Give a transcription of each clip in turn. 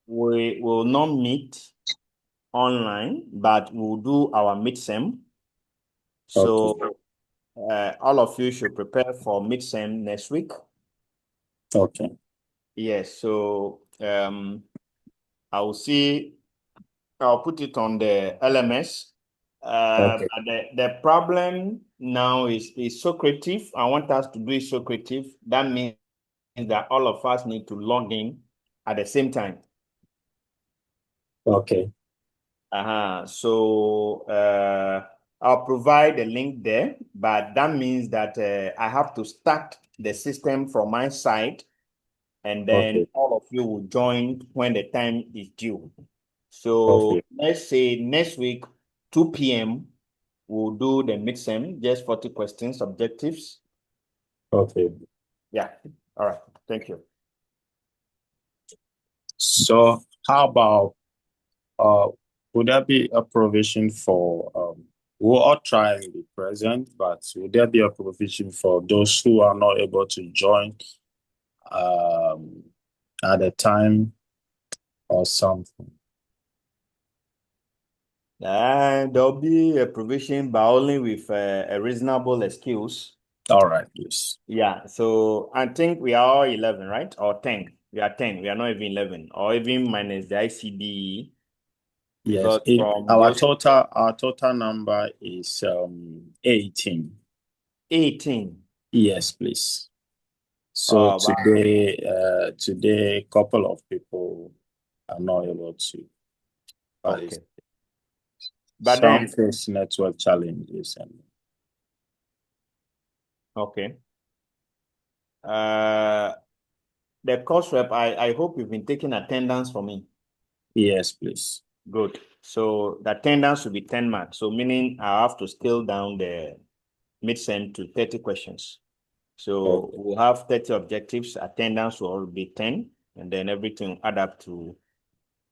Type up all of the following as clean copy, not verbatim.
We will not meet online, but we'll do our midsem. So all of you should prepare for midsem next week. Okay. Yes, so I will see, I'll put it on the LMS. Okay. But the problem now is Socrative. I want us to do it Socrative. That means that all of us need to log in at the same time. Okay. So I'll provide the link there, but that means that I have to start the system from my side, and then Okay. all of you will join when the time is due. So Okay. let's say next week, 2 p.m., we'll do the midsem, just 40 questions, objectives. Okay. Yeah. All right. Thank you. So how about would there be a provision for we'll all try and be present, but would there be a provision for those who are not able to join at a time or something? There'll be a provision, but only with a reasonable excuse. All right, yes. Yeah, so I think we are all 11, right? Or 10. We are 10. We are not even 11, or even minus the ICD, Yes. because from Our those total number is 18. 18. Yes, please. So But today a couple of people are not able to okay. participate. But Some then, face network challenges and okay. The course rep, I hope you've been taking attendance for me. yes, please. Good. So the attendance will be 10 marks. So meaning I have to scale down the midsem to 30 questions. So Okay. we'll have 30 objectives. Attendance will be 10, and then everything will add up to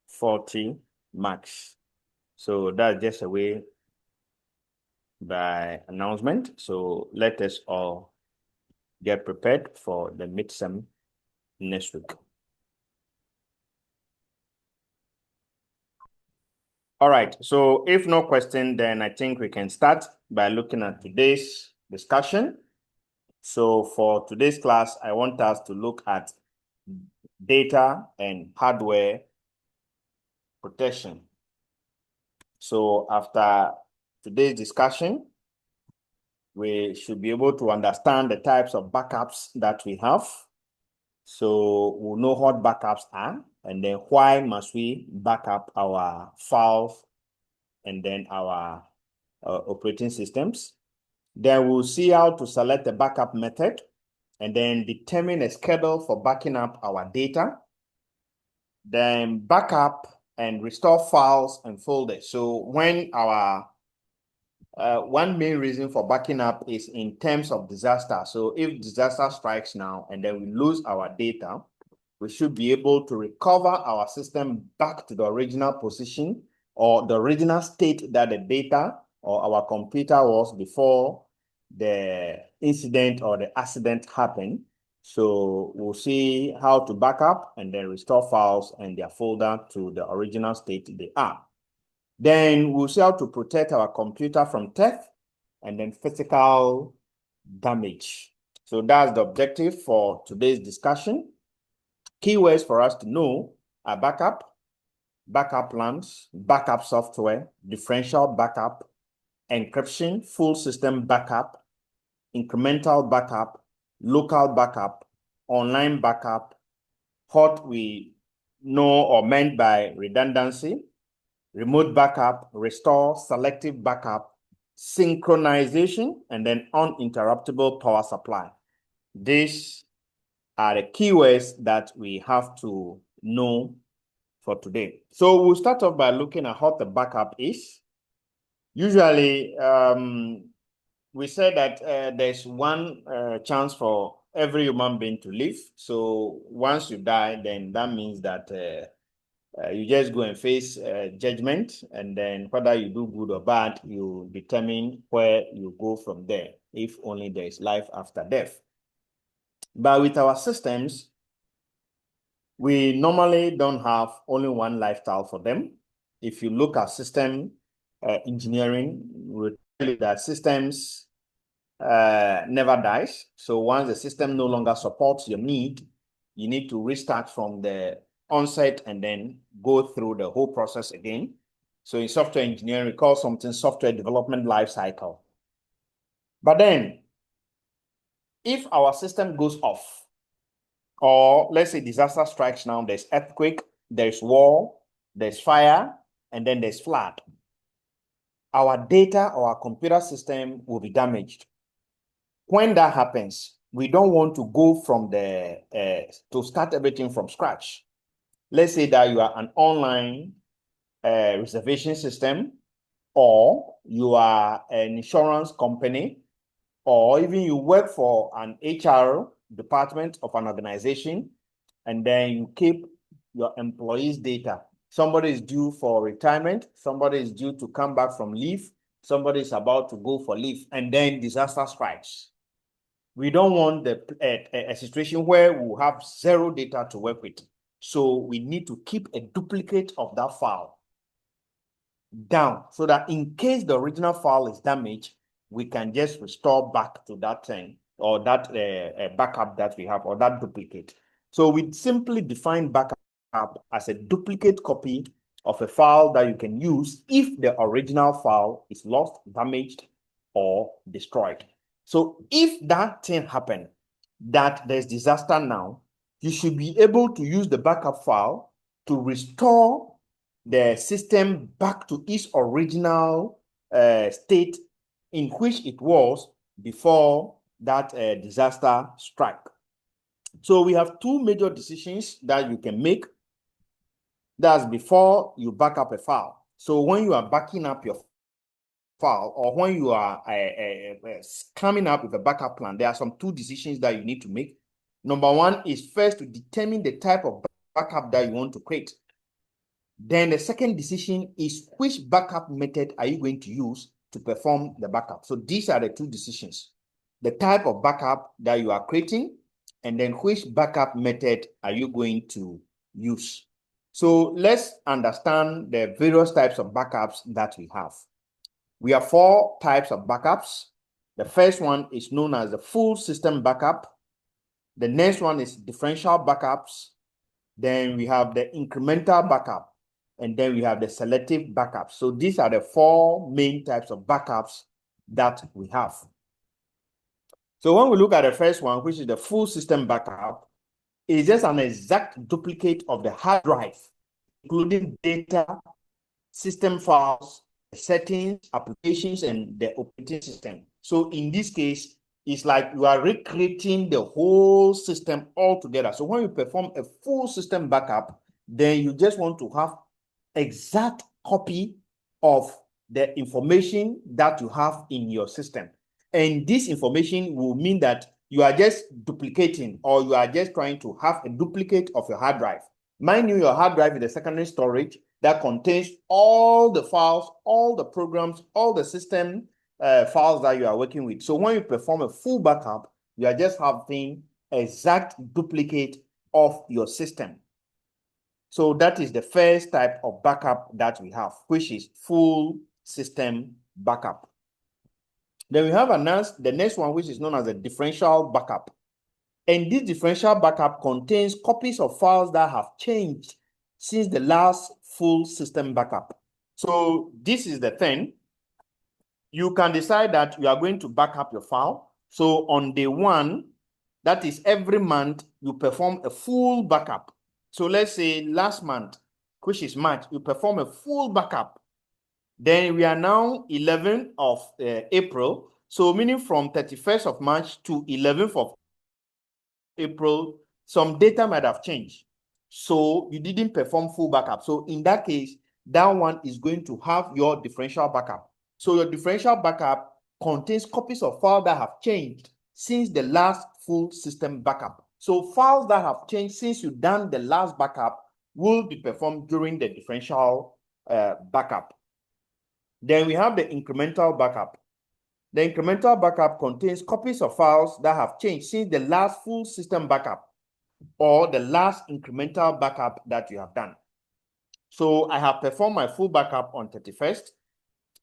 40 marks. So that's just a way by announcement. So let us all get prepared for the midsem next week. All right. So if no question, then I think we can start by looking at today's discussion. So for today's class, I want us to look at data and hardware protection. So after today's discussion, we should be able to understand the types of backups that we have. So we'll know what backups are, and then why must we back up our files and then our operating systems. Then we'll see how to select the backup method, and then determine a schedule for backing up our data. Then backup and restore files and folders. So when our one main reason for backing up is in terms of disaster. So if disaster strikes now and then we lose our data, we should be able to recover our system back to the original position or the original state that the data or our computer was before the incident or the accident happened. So we'll see how to back up and then restore files and their folder to the original state they are. Then we'll see how to protect our computer from theft and then physical damage. So that's the objective for today's discussion. Keywords for us to know are backup, backup plans, backup software, differential backup, encryption, full system backup, incremental backup, local backup, online backup, what we know or meant by redundancy, remote backup, restore, selective backup, synchronization, and then uninterruptible power supply. These are the keywords that we have to know for today. So we'll start off by looking at what the backup is. Usually, we say that there's one chance for every human being to live. So once you die, then that means that you just go and face judgment, and then whether you do good or bad, you determine where you go from there, if only there is life after death. But with our systems, We normally don't have only one lifestyle for them. If you look at system engineering, we tell you that systems never dies. So once the system no longer supports your need, you need to restart from the onset and then go through the whole process again. So in software engineering, we call something software development life cycle. But then, if our system goes off, or let's say disaster strikes now, there's earthquake, there's war, there's fire, and then there's flood, our data or our computer system will be damaged. When that happens, we don't want to go from the to start everything from scratch. Let's say that you are an online reservation system, or you are an insurance company, or even you work for an HR department of an organization, and then you keep your employees' data. Somebody is due for retirement, somebody is due to come back from leave, somebody is about to go for leave, and then disaster strikes. We don't want a situation where we'll have zero data to work with. So we need to keep a duplicate of that file down so that in case the original file is damaged, we can just restore back to that thing or that backup that we have or that duplicate. So we simply define backup as a duplicate copy of a file that you can use if the original file is lost, damaged, or destroyed. So if that thing happened, that there's disaster now, you should be able to use the backup file to restore the system back to its original state in which it was before that disaster struck. So we have two major decisions that you can make. That's before you back up a file. So when you are backing up your file or when you are coming up with a backup plan, there are some two decisions that you need to make. Number one is first to determine the type of backup that you want to create. Then the second decision is which backup method are you going to use to perform the backup. So these are the two decisions. The type of backup that you are creating, and then which backup method are you going to use. So let's understand the various types of backups that we have. We have four types of backups. The first one is known as the full system backup. The next one is differential backups. Then we have the incremental backup. And then we have the selective backup. So these are the four main types of backups that we have. So when we look at the first one, which is the full system backup, it's just an exact duplicate of the hard drive, including data, system files, settings, applications, and the operating system. So in this case, it's like you are recreating the whole system altogether. So when you perform a full system backup, then you just want to have exact copy of the information that you have in your system. And this information will mean that you are just duplicating or you are just trying to have a duplicate of your hard drive. Mind you, your hard drive is the secondary storage that contains all the files, all the programs, all the system files that you are working with. So when you perform a full backup, you are just having exact duplicate of your system. So that is the first type of backup that we have, which is full system backup. Then we have the next one, which is known as a differential backup. And this differential backup contains copies of files that have changed since the last full system backup. So this is the thing. You can decide that you are going to back up your file. So on day one, that is every month, you perform a full backup. So let's say last month, which is March, you perform a full backup. Then we are now 11th of April. So meaning from 31st of March to 11th of April, some data might have changed. So you didn't perform full backup. So in that case, that one is going to have your differential backup. So your differential backup contains copies of files that have changed since the last full system backup. So files that have changed since you've done the last backup will be performed during the differential backup. Then we have the incremental backup. The incremental backup contains copies of files that have changed since the last full system backup. or the last incremental backup that you have done. So I have performed my full backup on 31st.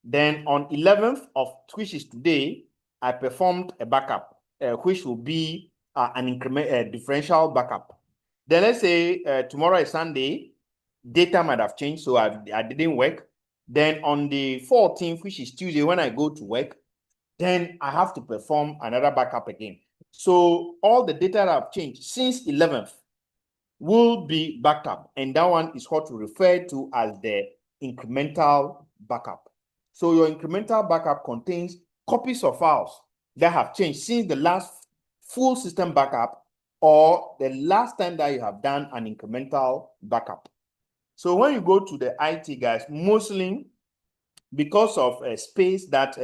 Then on 11th of, which is today, I performed a backup, which will be an differential backup. Then let's say tomorrow is Sunday, data might have changed, so I didn't work. Then on the 14th, which is Tuesday, when I go to work, then I have to perform another backup again. So all the data that have changed since 11th will be backed up, and that one is what we refer to as the incremental backup. So your incremental backup contains copies of files that have changed since the last full system backup or the last time that you have done an incremental backup. So when you go to the IT guys, mostly because of a space that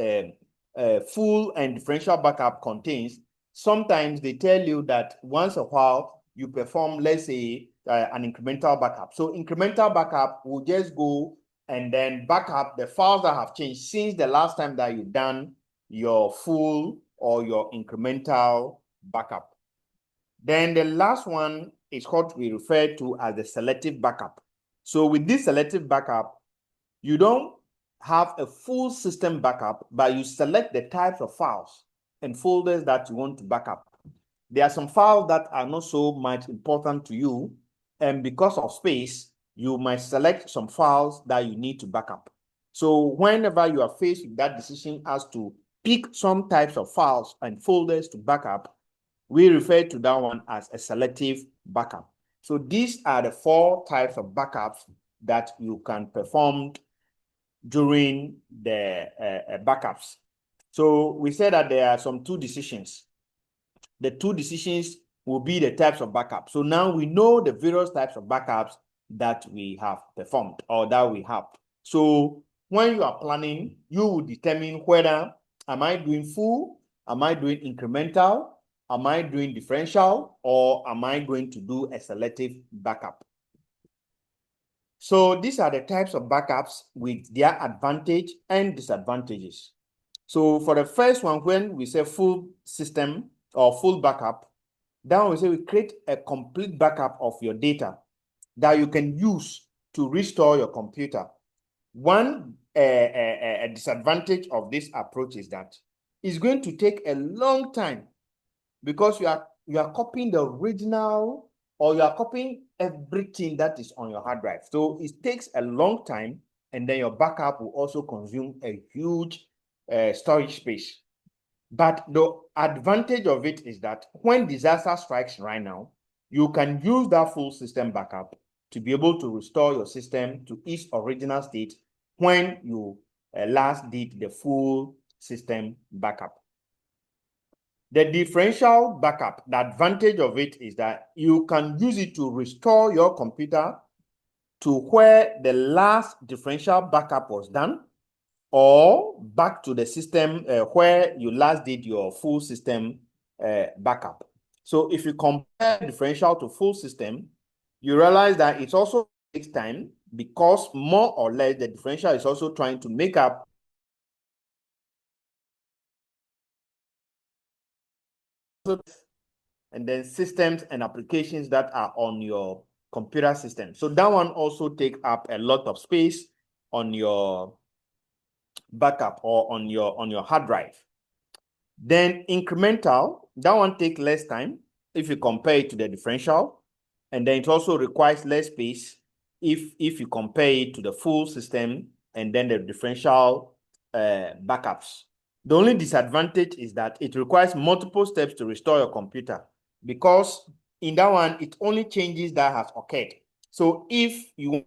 full and differential backup contains, sometimes they tell you that once a while you perform, let's say, an incremental backup. So incremental backup will just go and then backup the files that have changed since the last time that you've done your full or your incremental backup. Then the last one is what we refer to as the selective backup. So with this selective backup, you don't have a full system backup, but you select the types of files and folders that you want to backup. There are some files that are not so much important to you, and because of space, you might select some files that you need to backup. So whenever you are faced with that decision as to pick some types of files and folders to backup, we refer to that one as a selective backup. So these are the 4 types of backups that you can perform during the backups. So we said that there are some 2 decisions. The 2 decisions will be the types of backup. So now we know the various types of backups that we have performed or that we have. So when you are planning, you will determine whether am I doing full, am I doing incremental, am I doing differential, or am I going to do a selective backup? So these are the types of backups with their advantage and disadvantages. So for the first one, when we say full system or full backup, then we say we create a complete backup of your data that you can use to restore your computer. One disadvantage of this approach is that it's going to take a long time because you are copying the original or you are copying everything that is on your hard drive. So it takes a long time, and then your backup will also consume a huge storage space. But the advantage of it is that when disaster strikes right now, you can use that full system backup to be able to restore your system to its original state when you last did the full system backup. The differential backup, the advantage of it is that you can use it to restore your computer to where the last differential backup was done, or back to the system where you last did your full system backup. So if you compare differential to full system, you realize that it also takes time because more or less the differential is also trying to make up and then systems and applications that are on your computer system. So that one also takes up a lot of space on your backup or on your hard drive. Then incremental, that one takes less time if you compare it to the differential, and then it also requires less space if you compare it to the full system and then the differential backups. The only disadvantage is that it requires multiple steps to restore your computer, because in that one, it only changes that has occurred. So if you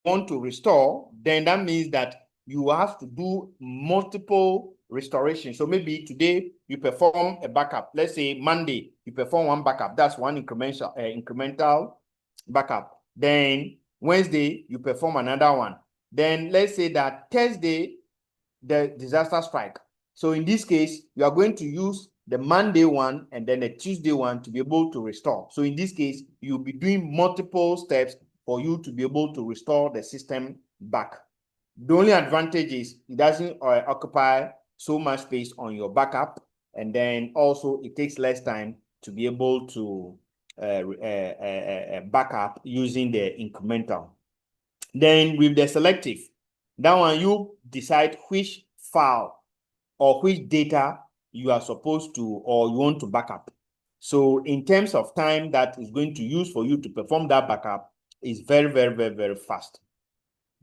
want to restore, then that means that you have to do multiple restoration. So maybe today you perform a backup. Let's say Monday you perform one backup. That's one incremental backup. Then Wednesday you perform another one. Then let's say that Thursday the disaster strike. So in this case, you are going to use the Monday one and then the Tuesday one to be able to restore. So in this case, you'll be doing multiple steps for you to be able to restore the system back. The only advantage is it doesn't occupy so much space on your backup, and then also it takes less time to be able to backup using the incremental. Then with the selective, that one you decide which file or which data you are supposed to or you want to backup. So in terms of time that is going to use for you to perform that backup is very, very, very, very fast.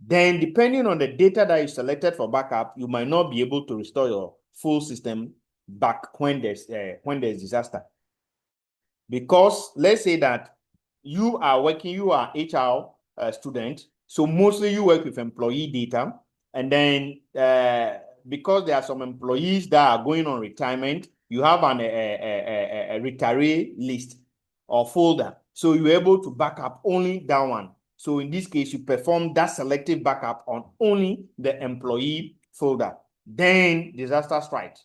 Then depending on the data that you selected for backup, you might not be able to restore your full system back when there's disaster. Because let's say that you are HR student, so mostly you work with employee data, and then because there are some employees that are going on retirement, you have a retiree list or folder. So you're able to back up only that one. So in this case, you perform that selective backup on only the employee folder. Then disaster strikes.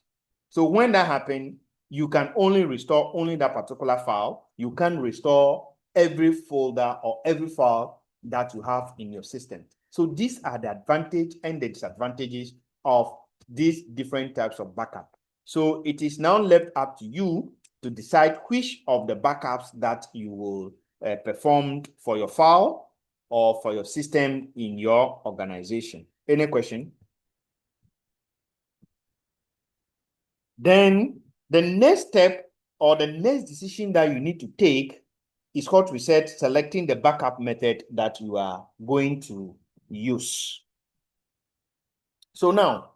So when that happens, you can only restore only that particular file. You can restore every folder or every file that you have in your system. So these are the advantages and the disadvantages of these different types of backup. So it is now left up to you to decide which of the backups that you will perform for your file or for your system in your organization. Any question? Then the next step or the next decision that you need to take is what we said, selecting the backup method that you are going to use. So now,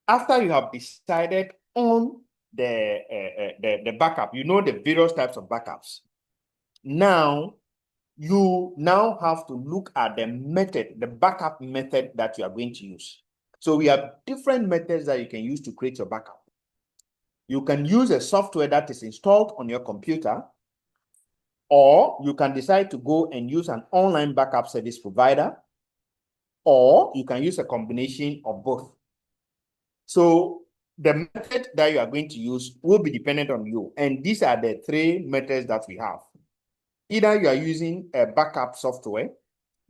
after you have decided on the backup, you know the various types of backups. Now, you now have to look at the method, the backup method that you are going to use. So we have different methods that you can use to create your backup. You can use a software that is installed on your computer, or you can decide to go and use an online backup service provider, or you can use a combination of both. So the method that you are going to use will be dependent on you. And these are the three methods that we have. Either you are using a backup software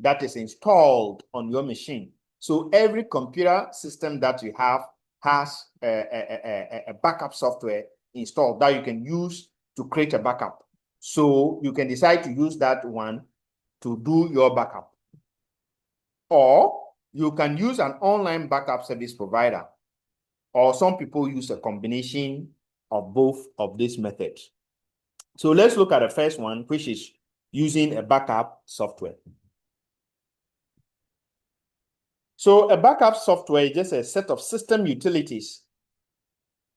that is installed on your machine. So every computer system that you have has a backup software installed that you can use to create a backup. So you can decide to use that one to do your backup. Or you can use an online backup service provider. Or some people use a combination of both of these methods. So let's look at the first one, which is using a backup software. So a backup software is just a set of system utilities.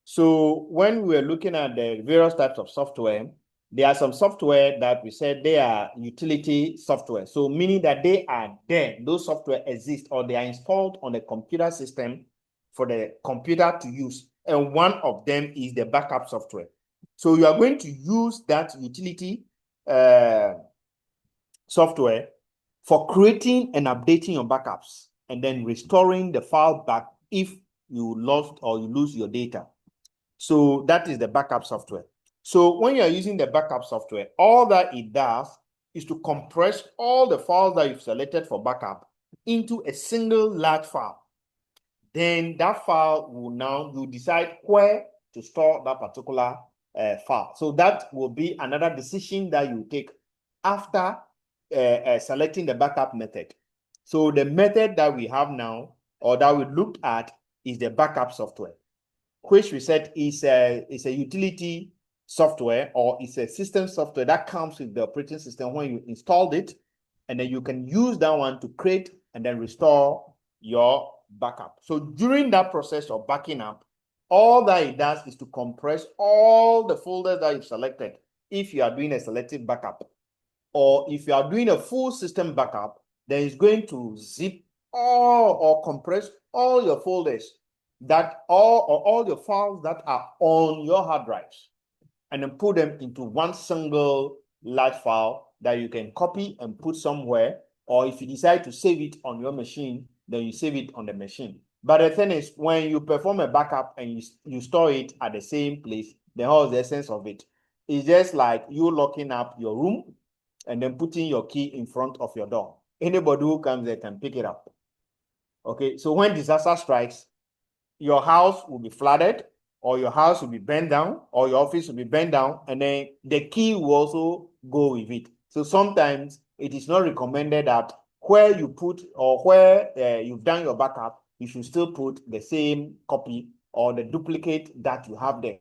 So when we're looking at the various types of software, there are some software that we said they are utility software. So meaning that they are there, those software exist or they are installed on the computer system for the computer to use. And one of them is the backup software. So you are going to use that utility software for creating and updating your backups and then restoring the file back if you lost or you lose your data. So that is the backup software. So when you're using the backup software, all that it does is to compress all the files that you've selected for backup into a single large file. Then that file will now, you decide where to store that particular file. So that will be another decision that you take after selecting the backup method. So the method that we have now, or that we looked at, is the backup software, which we said is a utility software, or it's a system software that comes with the operating system when you installed it, and then you can use that one to create and then restore your backup. So during that process of backing up, all that it does is to compress all the folders that you've selected if you are doing a selective backup. Or if you are doing a full system backup, then it's going to zip all or compress all your folders that all your files that are on your hard drives, and then put them into one single large file that you can copy and put somewhere. Or if you decide to save it on your machine, then you save it on the machine. But the thing is, when you perform a backup and you store it at the same place, then what's the essence of it? It's just like you locking up your room and then putting your key in front of your door. Anybody who comes there can pick it up. Okay, so when disaster strikes, your house will be flooded, or your house will be burned down, or your office will be burned down, and then the key will also go with it. So sometimes it is not recommended that where you put or where you've done your backup, you should still put the same copy or the duplicate that you have there,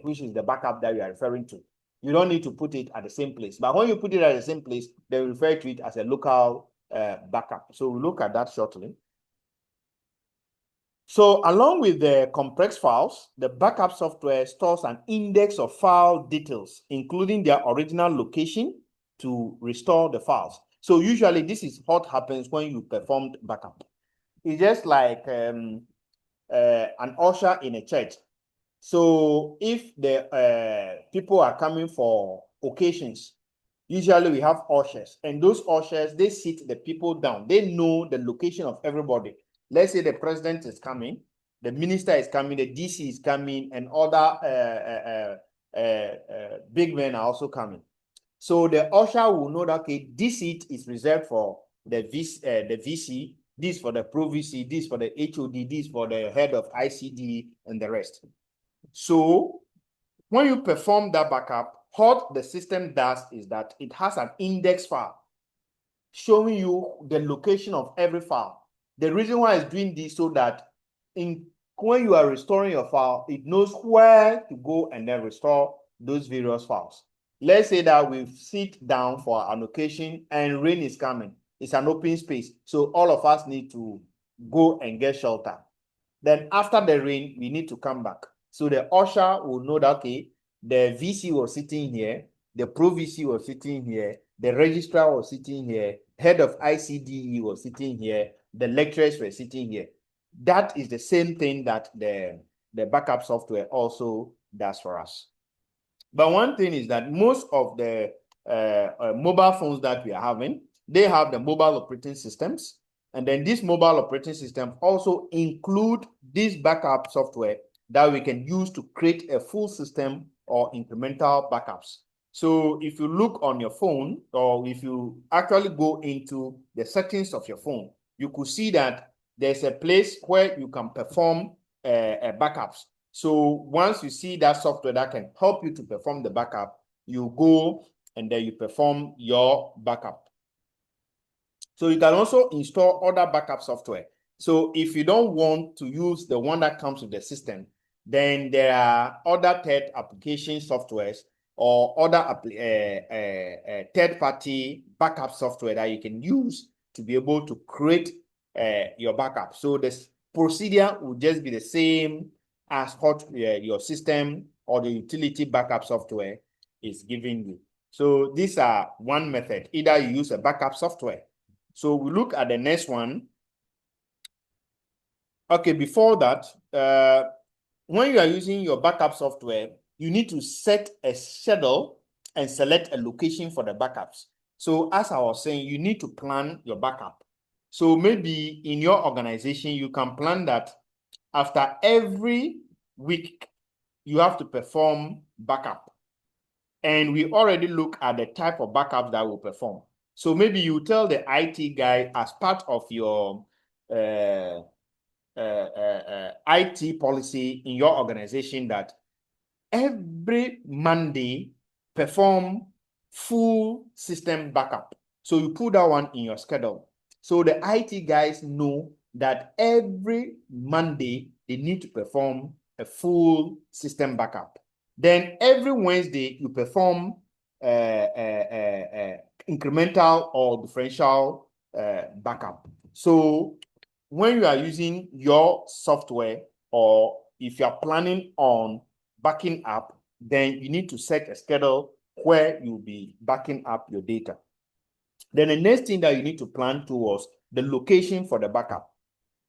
which is the backup that you are referring to. You don't need to put it at the same place. But when you put it at the same place, they will refer to it as a local backup. So we'll look at that shortly. So along with the complex files, the backup software stores an index of file details, including their original location to restore the files. So usually this is what happens when you performed backup. It's just like an usher in a church. So if the people are coming for occasions, usually we have ushers, and those ushers, they sit the people down. They know the location of everybody. Let's say the president is coming, the minister is coming, the DC is coming, and other big men are also coming. So the usher will know that, okay, this seat is reserved for the VC, this for the Pro VC, this for the HOD, this for the head of ICD, and the rest. So when you perform that backup, what the system does is that it has an index file showing you the location of every file. The reason why it's doing this so that when you are restoring your file, it knows where to go and then restore those various files. Let's say that we sit down for an occasion and rain is coming. It's an open space. So all of us need to go and get shelter. Then after the rain, we need to come back. So the usher will know that, okay, the VC was sitting here, the Pro VC was sitting here, the registrar was sitting here, head of ICDE was sitting here, the lecturers were sitting here. That is the same thing that the backup software also does for us. But one thing is that most of the mobile phones that we are having, they have the mobile operating systems. And then this mobile operating system also include this backup software that we can use to create a full system or incremental backups. So if you look on your phone, or if you actually go into the settings of your phone, you could see that there's a place where you can perform backups. So once you see that software that can help you to perform the backup, you go and then you perform your backup. So you can also install other backup software. So if you don't want to use the one that comes with the system, then there are other third application softwares or other third-party backup software that you can use to be able to create your backup. So this procedure will just be the same as what your system or the utility backup software is giving you. So these are one method. Either you use a backup software. So we look at the next one. Okay, before that, when you are using your backup software, you need to set a schedule and select a location for the backups. So as I was saying, you need to plan your backup. So maybe in your organization, you can plan that after every week, you have to perform backup. And we already look at the type of backup that we'll perform. So maybe you tell the IT guy as part of your IT policy in your organization that every Monday perform full system backup. So you put that one in your schedule. So the IT guys know that every Monday they need to perform a full system backup. Then every Wednesday you perform incremental or differential backup. So when you are using your software, or if you are planning on backing up, then you need to set a schedule where you'll be backing up your data. Then the next thing that you need to plan towards the location for the backup.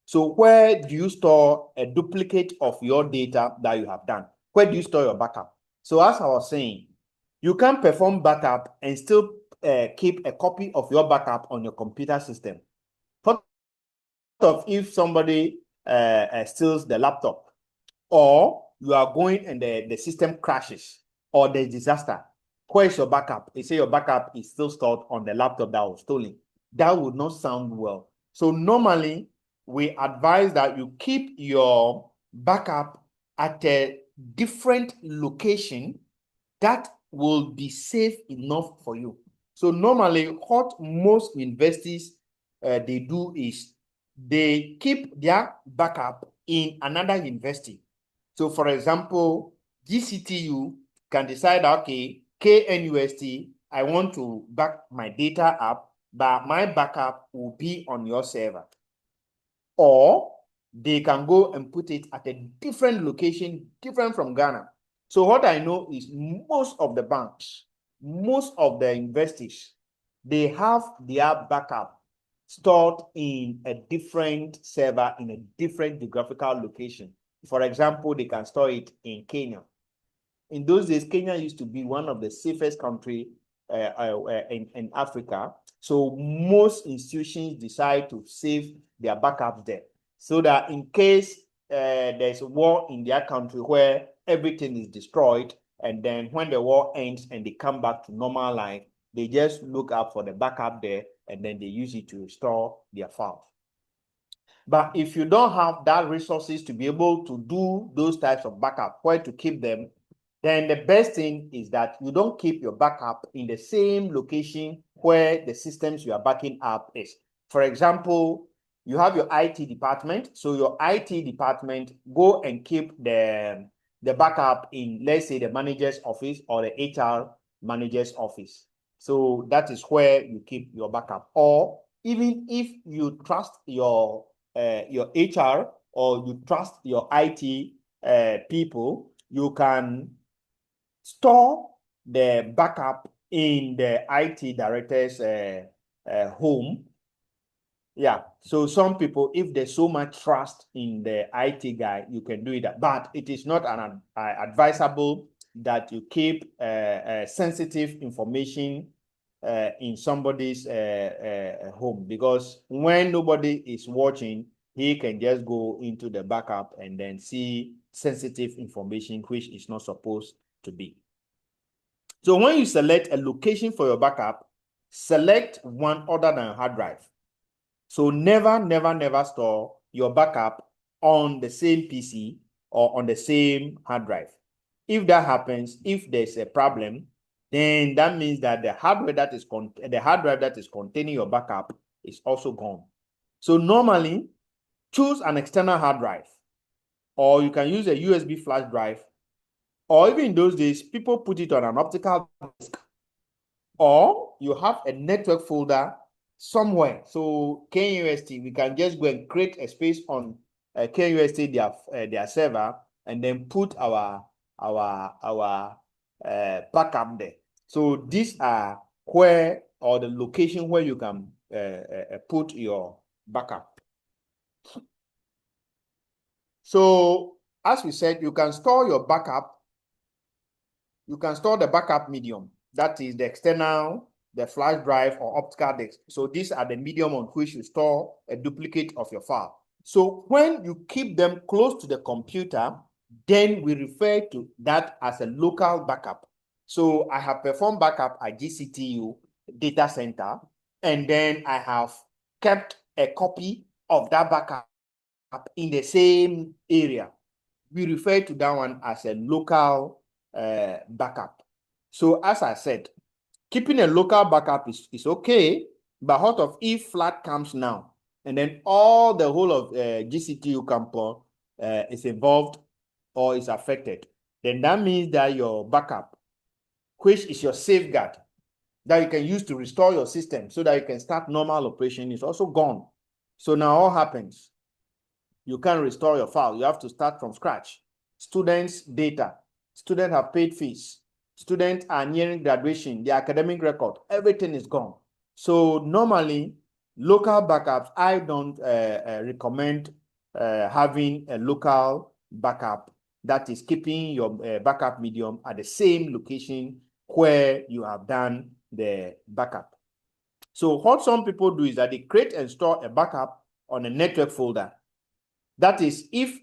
So where do you store a duplicate of your data that you have done? Where do you store your backup? So as I was saying, you can perform backup and still keep a copy of your backup on your computer system. What if somebody steals the laptop, or you are going and the system crashes, or there's disaster? Where is your backup? You say your backup is still stored on the laptop that was stolen. That would not sound well. So normally, we advise that you keep your backup at a different location that will be safe enough for you. So normally what most universities they do is they keep their backup in another university. So for example, GCTU can decide, okay, KNUST, I want to back my data up, but my backup will be on your server. Or they can go and put it at a different location, different from Ghana. So what I know is most of the banks, most of the investors, they have their backup stored in a different server in a different geographical location. For example, they can store it in Kenya. In those days, Kenya used to be one of the safest countries in Africa. So most institutions decide to save their backups there, so that in case there's a war in their country where everything is destroyed, and then when the war ends and they come back to normal life, they just look up for the backup there, and then they use it to restore their files. But if you don't have that resources to be able to do those types of backup, where to keep them, then the best thing is that you don't keep your backup in the same location where the systems you are backing up is. For example, you have your IT department. So your IT department go and keep the backup in, let's say, the manager's office or the HR manager's office. So that is where you keep your backup. Or even if you trust your HR or you trust your IT people, you can store the backup in the IT director's home. Yeah, so some people, if there's so much trust in the IT guy, you can do it. But it is not an advisable that you keep sensitive information in somebody's home, because when nobody is watching, he can just go into the backup and then see sensitive information which is not supposed to be. So when you select a location for your backup, select one other than hard drive. So never, never, never store your backup on the same PC or on the same hard drive. If that happens, if there's a problem, then that means that the hard drive that is containing your backup is also gone. So normally, choose an external hard drive, or you can use a USB flash drive, or even in those days, people put it on an optical disk, or you have a network folder somewhere. So KUST, we can just go and create a space on KUST, their server, and then put our backup there. So these are where, or the location where you can put your backup. So as we said, you can store your backup. You can store the backup medium. That is the external, the flash drive, or optical disk. So these are the medium on which you store a duplicate of your file. So when you keep them close to the computer, then we refer to that as a local backup. So I have performed backup at GCTU data center, and then I have kept a copy of that backup in the same area. We refer to that one as a local backup. So as I said, keeping a local backup is okay, but what if flood comes now, and then all the whole of GCTU campus is involved or is affected? Then that means that your backup, which is your safeguard that you can use to restore your system so that you can start normal operation, is also gone. So now what happens? You can't restore your file. You have to start from scratch. Students' data. Students have paid fees. Students are nearing graduation. The academic record, everything is gone. So normally, local backups, I don't recommend having a local backup that is keeping your backup medium at the same location where you have done the backup. So what some people do is that they create and store a backup on a network folder. That is, if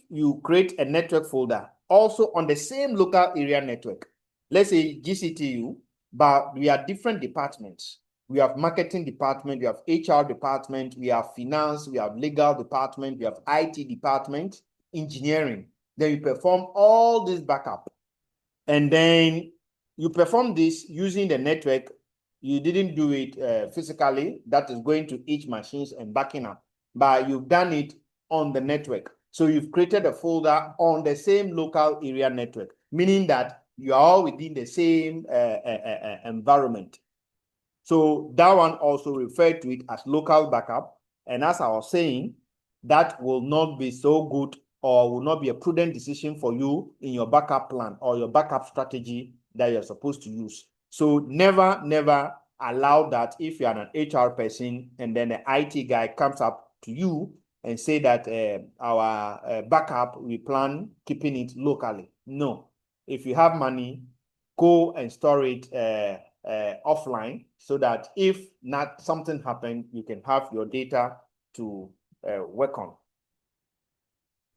you create a network folder also on the same local area network, let's say GCTU, but we are different departments. We have marketing department, we have HR department, we have finance, we have legal department, we have IT department, engineering. Then you perform all this backup. And then you perform this using the network. You didn't do it physically. That is going to each machines and backing up. But you've done it on the network. So you've created a folder on the same local area network, meaning that you are all within the same environment. So that one also referred to it as local backup. And as I was saying, that will not be so good or will not be a prudent decision for you in your backup plan or your backup strategy that you're supposed to use. So never, never allow that if you're an HR person and then the IT guy comes up to you and say that our backup, we plan keeping it locally. No. If you have money, go and store it offline so that if not something happened, you can have your data to work on.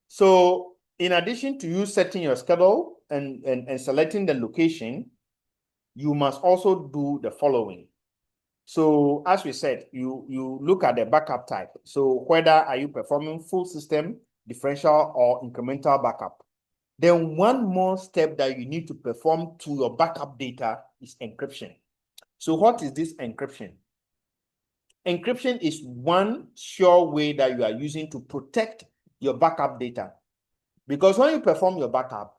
So in addition to you setting your schedule and selecting the location, you must also do the following. So as we said, you look at the backup type. So whether are you performing full system, differential, or incremental backup. Then one more step that you need to perform to your backup data is encryption. So what is this encryption? Encryption is one sure way that you are using to protect your backup data. Because when you perform your backup,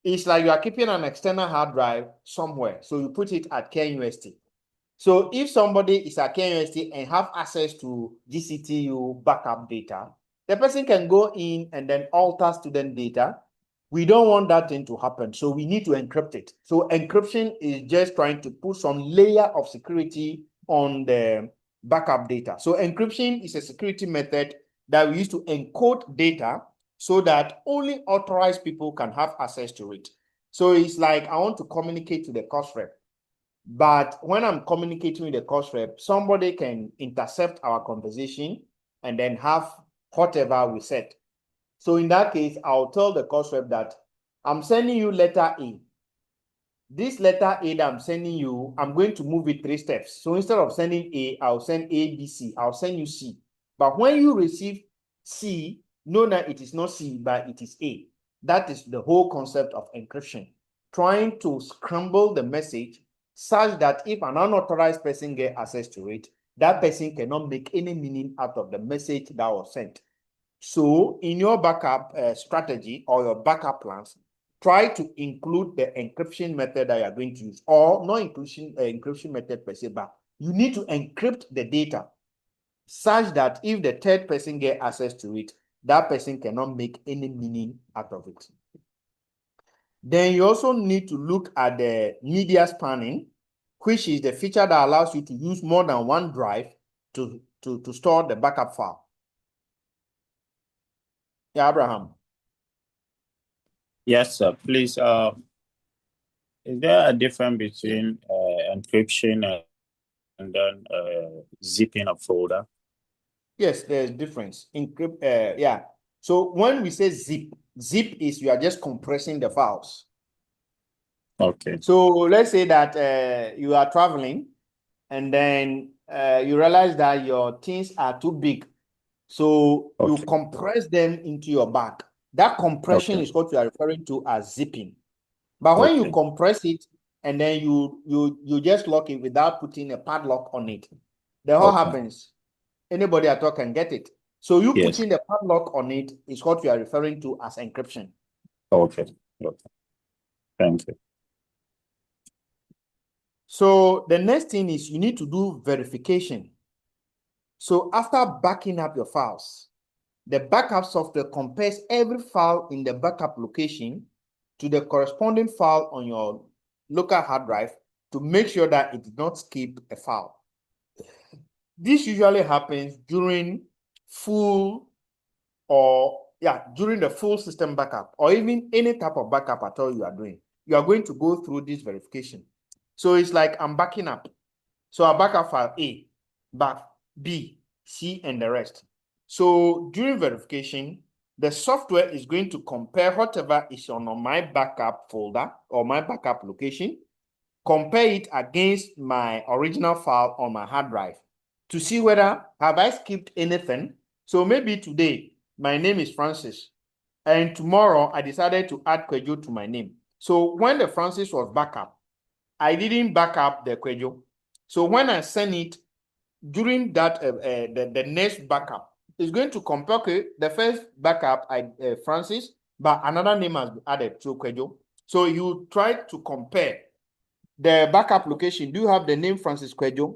it's like you are keeping an external hard drive somewhere. So you put it at KNUST. So if somebody is at KNUST and have access to GCTU backup data, the person can go in and then alter student data. We don't want that thing to happen. So we need to encrypt it. So encryption is just trying to put some layer of security on the backup data. So encryption is a security method that we use to encode data so that only authorized people can have access to it. So it's like I want to communicate to the course rep. But when I'm communicating with the course rep, somebody can intercept our conversation and then have whatever we said. So in that case, I'll tell the course rep that I'm sending you letter A. This letter A that I'm sending you, I'm going to move it 3 steps. So instead of sending A, I'll send A, B, C. I'll send you C. But when you receive C, know that it is not C, but it is A. That is the whole concept of encryption. Trying to scramble the message such that if an unauthorized person gets access to it, that person cannot make any meaning out of the message that was sent. So in your backup strategy or your backup plans, try to include the encryption method that you are going to use, or not encryption method per se, but you need to encrypt the data such that if the third person gets access to it, that person cannot make any meaning out of it. Then you also need to look at the media spanning, which is the feature that allows you to use more than one drive to store the backup file. Yeah, Abraham. Yes, sir. Please, is there a difference between encryption and then zipping a folder? Yes, there's difference. Yeah. So when we say zip is you are just compressing the files. Okay. So let's say that you are traveling and then you realize that your things are too big. So you compress them into your bag. That compression is what you are referring to as zipping. But when you compress it and then you just lock it without putting a padlock on it, then what happens? Anybody at all can get it. So you putting the padlock on it is what we are referring to as encryption. Okay. Thank you. So the next thing is you need to do verification. So after backing up your files, the backup software compares every file in the backup location to the corresponding file on your local hard drive to make sure that it did not skip a file. This usually happens during during the full system backup or even any type of backup at all you are doing. You are going to go through this verification. So it's like I'm backing up. So I back up file A, back B, C, and the rest. So during verification, the software is going to compare whatever is on my backup folder or my backup location, compare it against my original file on my hard drive to see whether have I skipped anything. So maybe today, my name is Francis, And tomorrow I decided to add Kwejo to my name. So when the Francis was backup, I didn't back up the Kwejo. So when I send it during that the next backup, it's going to compare, okay, the first backup Francis, but another name has been added to Kwejo. So you try to compare the backup location. Do you have the name Francis Kwejo?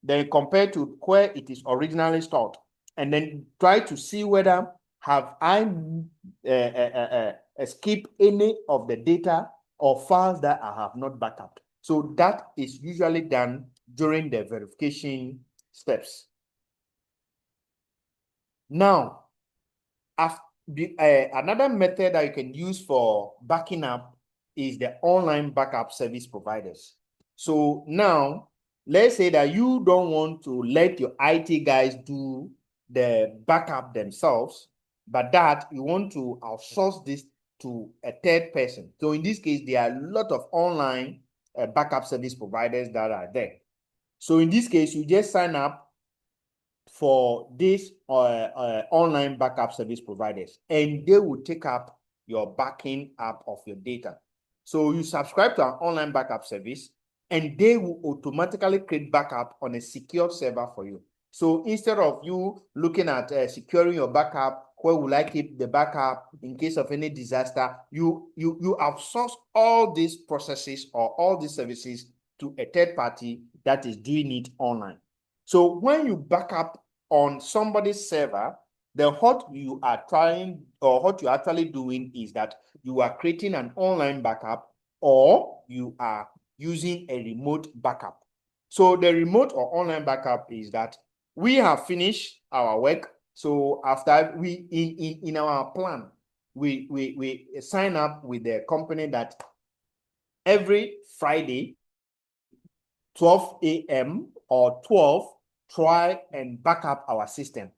Then compare to where it is originally stored, and then try to see whether have I skipped any of the data or files that I have not backed up. So that is usually done during the verification steps. Now, another method that you can use for backing up is the online backup service providers. So now, let's say that you don't want to let your IT guys do the backup themselves, but that you want to outsource this to a third person. So in this case, there are a lot of online backup service providers that are there. So in this case, you just sign up for these online backup service providers, and they will take up your backing up of your data. So you subscribe to an online backup service, and they will automatically create backup on a secure server for you. So instead of you looking at securing your backup, where will I keep the backup in case of any disaster, you outsource all these processes or all these services to a third party that is doing it online. So when you back up on somebody's server, then what you are trying or what you're actually doing is that you are creating an online backup, or you are using a remote backup. So the remote or online backup is that we have finished our work. So after we in our plan, we sign up with the company that every Friday 12 a.m. or 12, try and back up our system.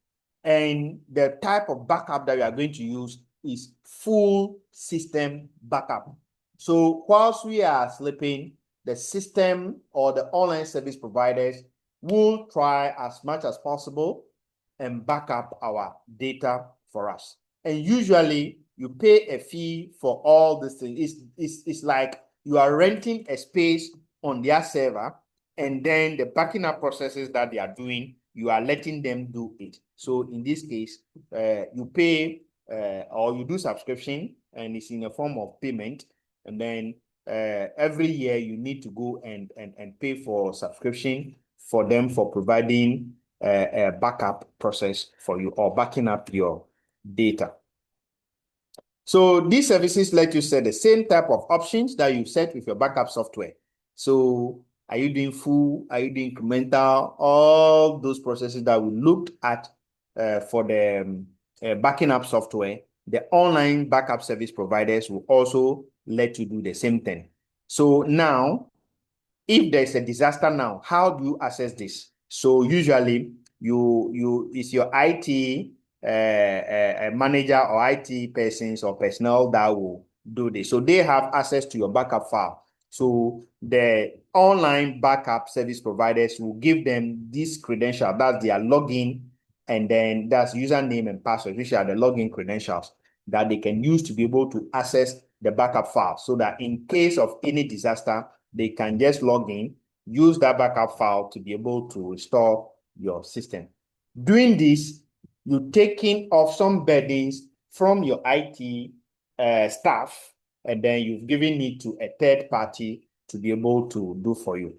And the type of backup that we are going to use is full system backup. So whilst we are sleeping, the system or the online service providers will try as much as possible and back up our data for us. And usually you pay a fee for all these things. It's like you are renting a space on their server, and then the backing up processes that they are doing, you are letting them do it. So in this case, you pay or you do subscription, and it's in a form of payment. And then every year you need to go and pay for subscription for them for providing a backup process for you or backing up your data. So these services let you set the same type of options that you set with your backup software. So are you doing full? Are you doing incremental? All those processes that we looked at for the backing up software, the online backup service providers will also let you do the same thing. So now, if there's a disaster now, how do you assess this? So usually it's your IT manager or IT persons or personnel that will do this. So they have access to your backup file. So the online backup service providers will give them this credential, that's their login, and then that's username and password, which are the login credentials that they can use to be able to access the backup file, so that in case of any disaster, they can just log in, use that backup file to be able to restore your system. Doing this, you're taking off some burdens from your IT staff, and then you've given it to a third party to be able to do for you.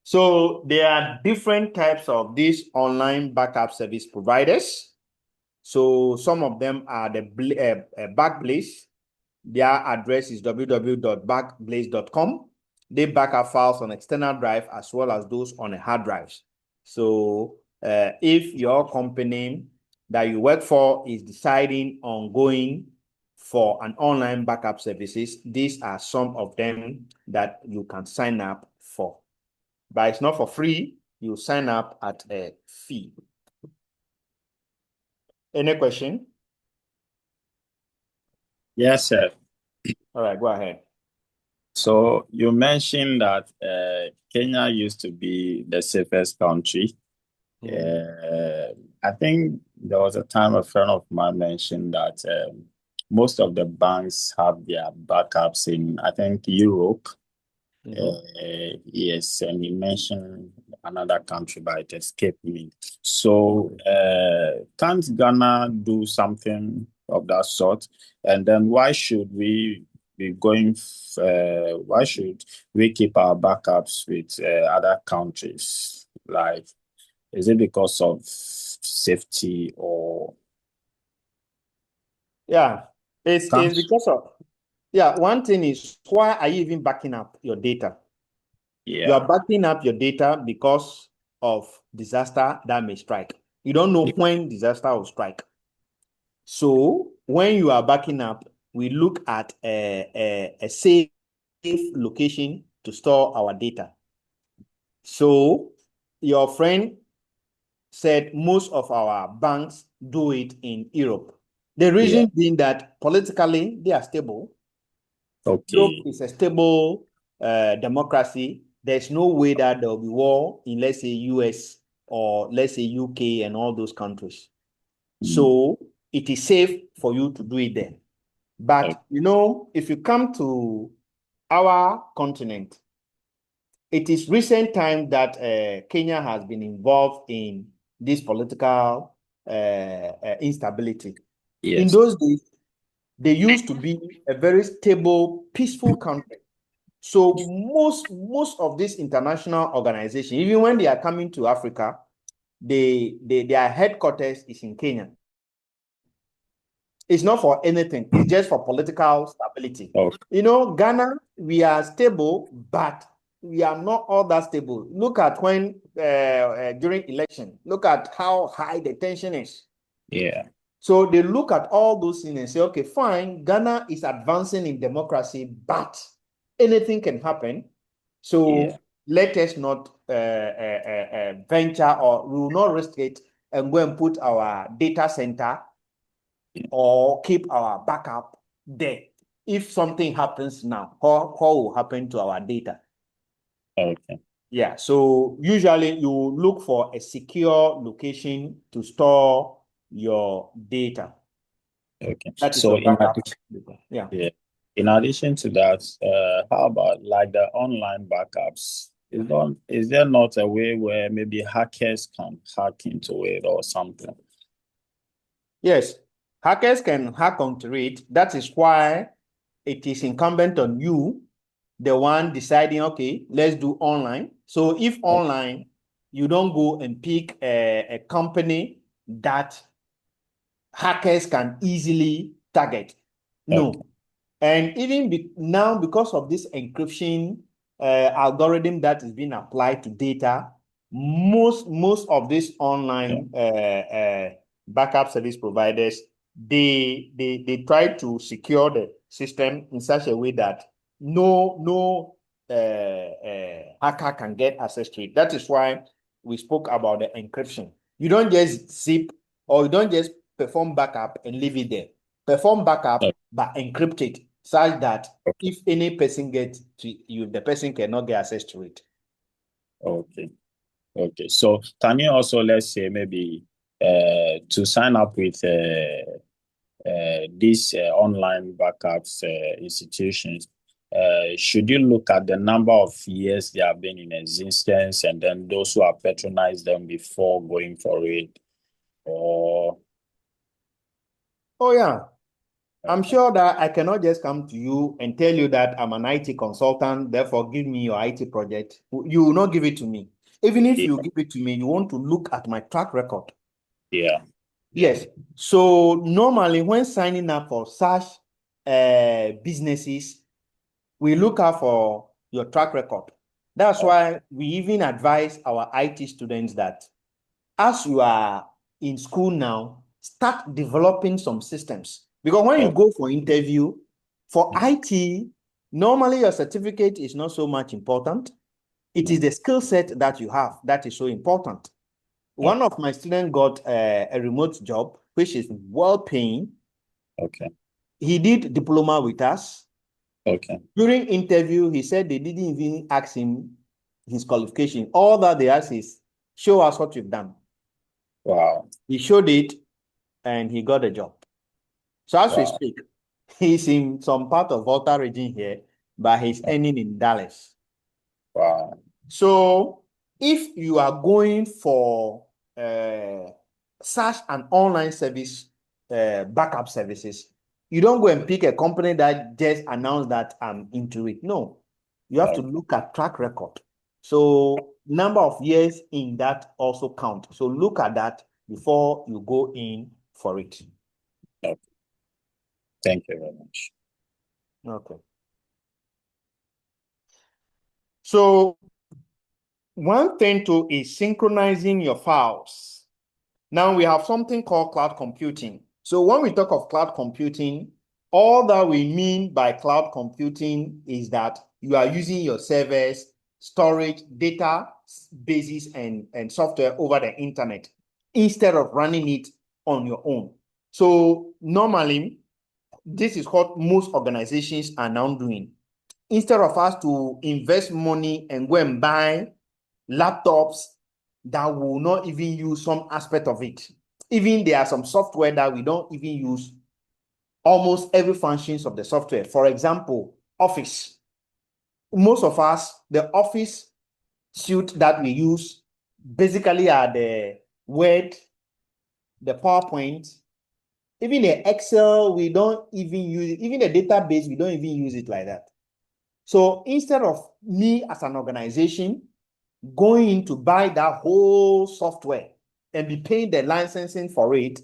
So there are different types of these online backup service providers. So some of them are the Backblaze. Their address is www.backblaze.com. They back up files on external drive as well as those on a hard drives. So if your company that you work for is deciding on going for an online backup services, these are some of them that you can sign up for. But it's not for free. You sign up at a fee. Any question? Yes, sir. All right, go ahead. So you mentioned that Kenya used to be the safest country. I think there was a time a friend of mine mentioned that most of the banks have their backups in, I think, Europe. Yes, and he mentioned another country, but it escaped me. So, can't Ghana do something of that sort? And then why should we be going, why should we keep our backups with other countries? Like, is it because of safety or Yeah, it's can't? because of, yeah, one thing is, why are you even backing up your data? You are Yeah, backing up your data because of disaster that may strike. You don't know when disaster will strike. So when you are backing up, we look at a safe location to store our data. So your friend said most of our banks do it in Europe. The yeah, reason being that politically they are stable. Europe okay, is a stable democracy. There's no way that there will be war in, let's say, US or let's say UK and all those countries. mm, So it is safe for you to do it there. okay, But you know, if you come to our continent, it is recent time that Kenya has been involved in this political instability. In yes, those days, they used to be a very stable, peaceful country. So most of these international organizations, even when they are coming to Africa, their headquarters is in Kenya. It's not for anything. It's just for political stability. okay, You know, Ghana, we are stable, but we are not all that stable. Look at when during election, look at how high the tension is. yeah, So they look at all those things and say, okay, fine, Ghana is advancing in democracy, but anything can happen. yeah, So let us not venture, or we will not risk it and go and put our data center or keep our backup there. If something happens now, what will happen to our data? okay, Yeah, so usually you look for a secure location to store your data. okay. That is So your in backup. addition, Yeah. yeah, in addition to that, how about like the online backups? Is there not a way where maybe hackers can hack into it or something? Yes, hackers can hack onto it. That is why it is incumbent on you, the one deciding, okay, let's do online. So if online, you don't go and pick a company that hackers can easily target. Okay, No. And even now, because of this encryption algorithm that is being applied to data, most of these yeah, online backup service providers, they try to secure the system in such a way that no hacker can get access to it. That is why we spoke about the encryption. You don't just zip, or you don't just perform backup and leave it there. Perform backup, okay, but encrypt it such that if any person gets to you, the person cannot get access to it. okay. Okay, so can you also, let's say, maybe to sign up with these online backups institutions, should you look at the number of years they have been in existence and then those who have patronized them before going for it? Or, Oh, yeah. I'm okay, sure that I cannot just come to you and tell you that I'm an IT consultant, therefore give me your IT project. You will not give it to me. Even if yeah, you give it to me, you want to look at my track record. yeah, yeah, Yes. So normally when signing up for such businesses, we look out for your track record. That's okay, why we even advise our IT students that as you are in school now, start developing some systems. Because when you okay, go for interview, for IT, normally your certificate is not so much important. It is mm, the skill set that you have that is so important. okay, One of my students got a remote job, which is well paying. okay, He did diploma with us. okay, During interview, he said they didn't even ask him his qualification. All that they asked is, show us what you've done. Wow. He showed it and he got a job. So as we Wow. speak, he's in some part of Volta region here, but he's earning in Dallas. Wow. So if you are going for such an online service, backup services, you don't go and pick a company that just announced that I'm into it. No, you have to look at track record. So number of years in that also count. So look at that before you go in for it. Okay. Thank you very much. Okay. So one thing too is synchronizing your files. Now we have something called cloud computing. So when we talk of cloud computing, all that we mean by cloud computing is that you are using your servers, storage, data bases, and software over the internet instead of running it on your own. So normally, this is what most organizations are now doing. Instead of us to invest money and go and buy laptops that will not even use some aspect of it. Even there are some software that we don't even use almost every functions of the software. For example, Office. Most of us, the Office suite that we use basically are the Word, the PowerPoint, even the Excel, we don't even use it. Even the database, we don't even use it like that. So instead of me as an organization going to buy that whole software and be paying the licensing for it,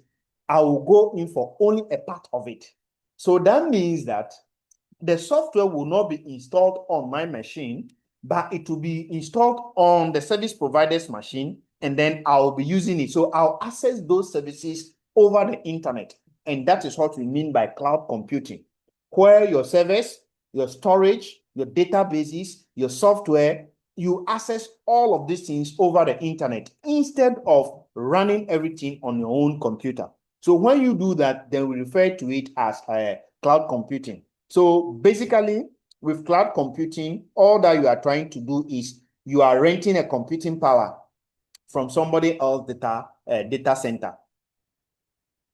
I will go in for only a part of it. So that means that the software will not be installed on my machine, but it will be installed on the service provider's machine, and then I'll be using it. So I'll access those services over the internet. And that is what we mean by cloud computing, where your servers, your storage, your databases, your software, you access all of these things over the internet instead of running everything on your own computer. So when you do that, then we refer to it as cloud computing. So basically, with cloud computing, all that you are trying to do is you are renting a computing power from somebody else's data center.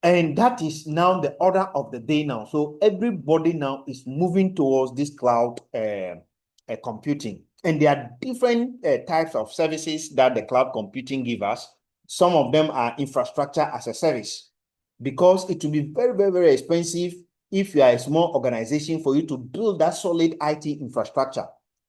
And that is now the order of the day now. So everybody now is moving towards this cloud computing. And there are different types of services that the cloud computing give us. Some of them are infrastructure as a service, because it will be very, very, very expensive if you are a small organization for you to build that solid IT infrastructure.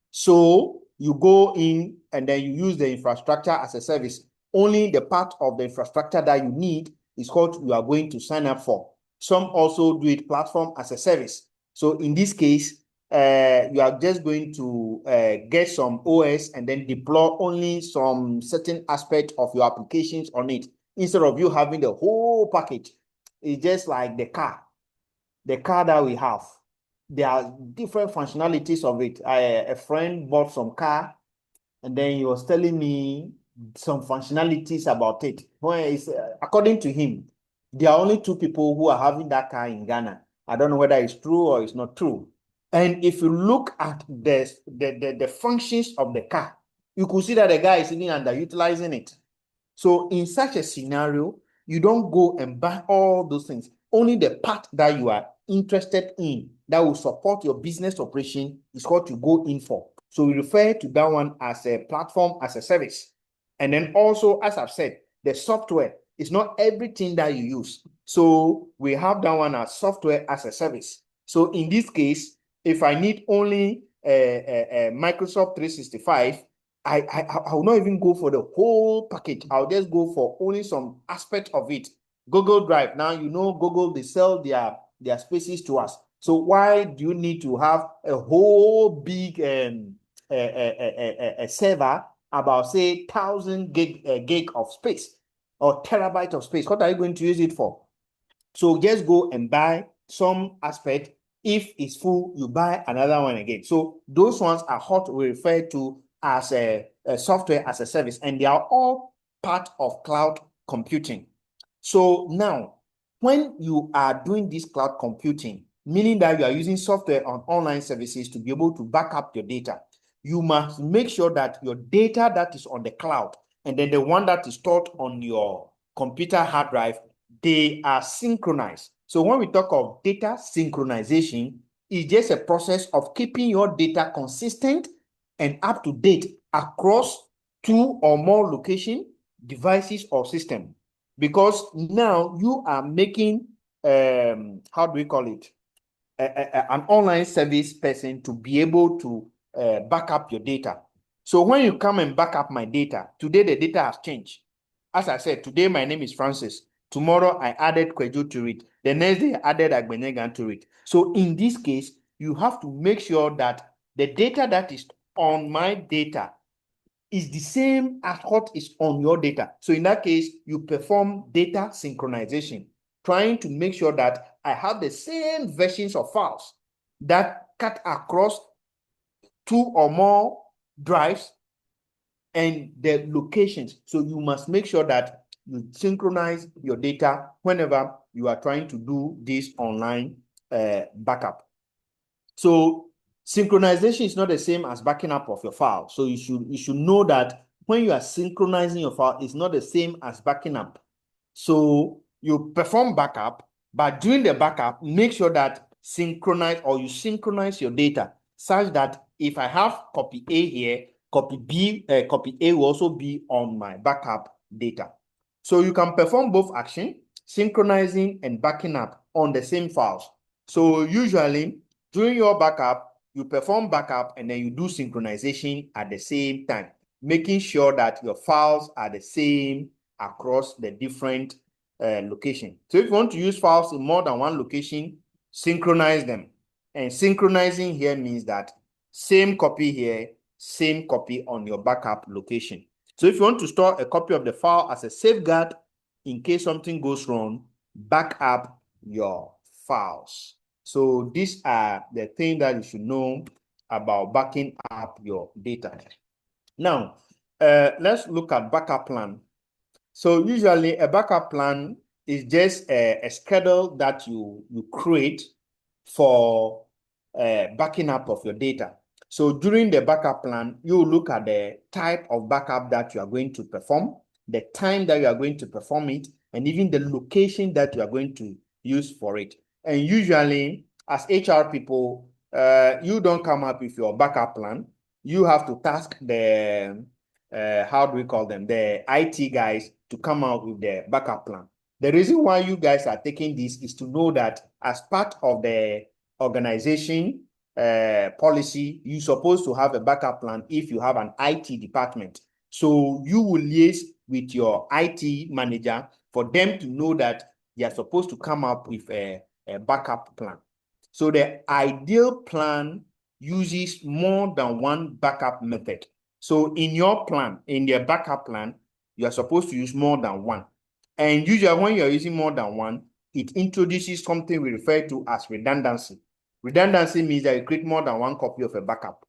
So you go in and then you use the infrastructure as a service. Only the part of the infrastructure that you need is what you are going to sign up for. Some also do it platform as a service. So in this case, you are just going to get some OS and then deploy only some certain aspect of your applications on it, instead of you having the whole package. It's just like the car that we have. There are different functionalities of it. A friend bought some car, and then he was telling me some functionalities about it. According to him, there are only two people who are having that car in Ghana. I don't know whether it's true or it's not true. And if you look at the functions of the car, you could see that the guy is even underutilizing it. So in such a scenario, you don't go and buy all those things. Only the part that you are interested in that will support your business operation is what you go in for. So we refer to that one as a platform as a service. And then also, as I've said, the software is not everything that you use. So we have that one as software as a service. So in this case, if I need only a Microsoft 365, I will not even go for the whole package. I'll just go for only some aspect of it. Google Drive. Now, Google, they sell their spaces to us. So why do you need to have a whole big a server about, say, 1,000 gig of space or terabyte of space? What are you going to use it for? So just go and buy some aspect. If it's full, you buy another one again. So those ones are what we refer to as a software as a service, and they are all part of cloud computing. So now, when you are doing this cloud computing, meaning that you are using software on online services to be able to back up your data, you must make sure that your data that is on the cloud and then the one that is stored on your computer hard drive, they are synchronized. So when we talk of data synchronization, it's just a process of keeping your data consistent and up to date across two or more location, devices, or system. Because now you are making, how do we call it? An online service person to be able to back up your data. So when you come and back up my data, today the data has changed. As I said, today my name is Francis. Tomorrow I added Kweju to it. The next day I added Agbenyegah to it. So in this case, you have to make sure that the data that is on my data is the same as what is on your data. So in that case, you perform data synchronization, trying to make sure that I have the same versions of files that cut across two or more drives and the locations. So you must make sure that you synchronize your data whenever you are trying to do this online backup. So synchronization is not the same as backing up of your file. So you should know that when you are synchronizing your file, it's not the same as backing up. So you perform backup, but during the backup, make sure that you synchronize your data such that if I have copy A here, copy A will also be on my backup data. So you can perform both action, synchronizing and backing up on the same files. So usually during your backup, you perform backup and then you do synchronization at the same time, making sure that your files are the same across the different locations. So if you want to use files in more than one location, synchronize them. And synchronizing here means that same copy here, same copy on your backup location. So if you want to store a copy of the file as a safeguard in case something goes wrong, back up your files. So these are the things that you should know about backing up your data. Now, let's look at backup plan. So usually a backup plan is just a schedule that you create for backing up of your data. So during the backup plan, you look at the type of backup that you are going to perform, the time that you are going to perform it, and even the location that you are going to use for it. And usually, as HR people, you don't come up with your backup plan. You have to task the, how do we call them, the IT guys to come out with the backup plan. The reason why you guys are taking this is to know that as part of the organization policy, you're supposed to have a backup plan if you have an IT department. So you will liaise with your IT manager for them to know that they are supposed to come up with a backup plan. So the ideal plan uses more than one backup method. So in your plan, in your backup plan, you are supposed to use more than one. And usually when you're using more than one, it introduces something we refer to as redundancy. Redundancy means that you create more than one copy of a backup.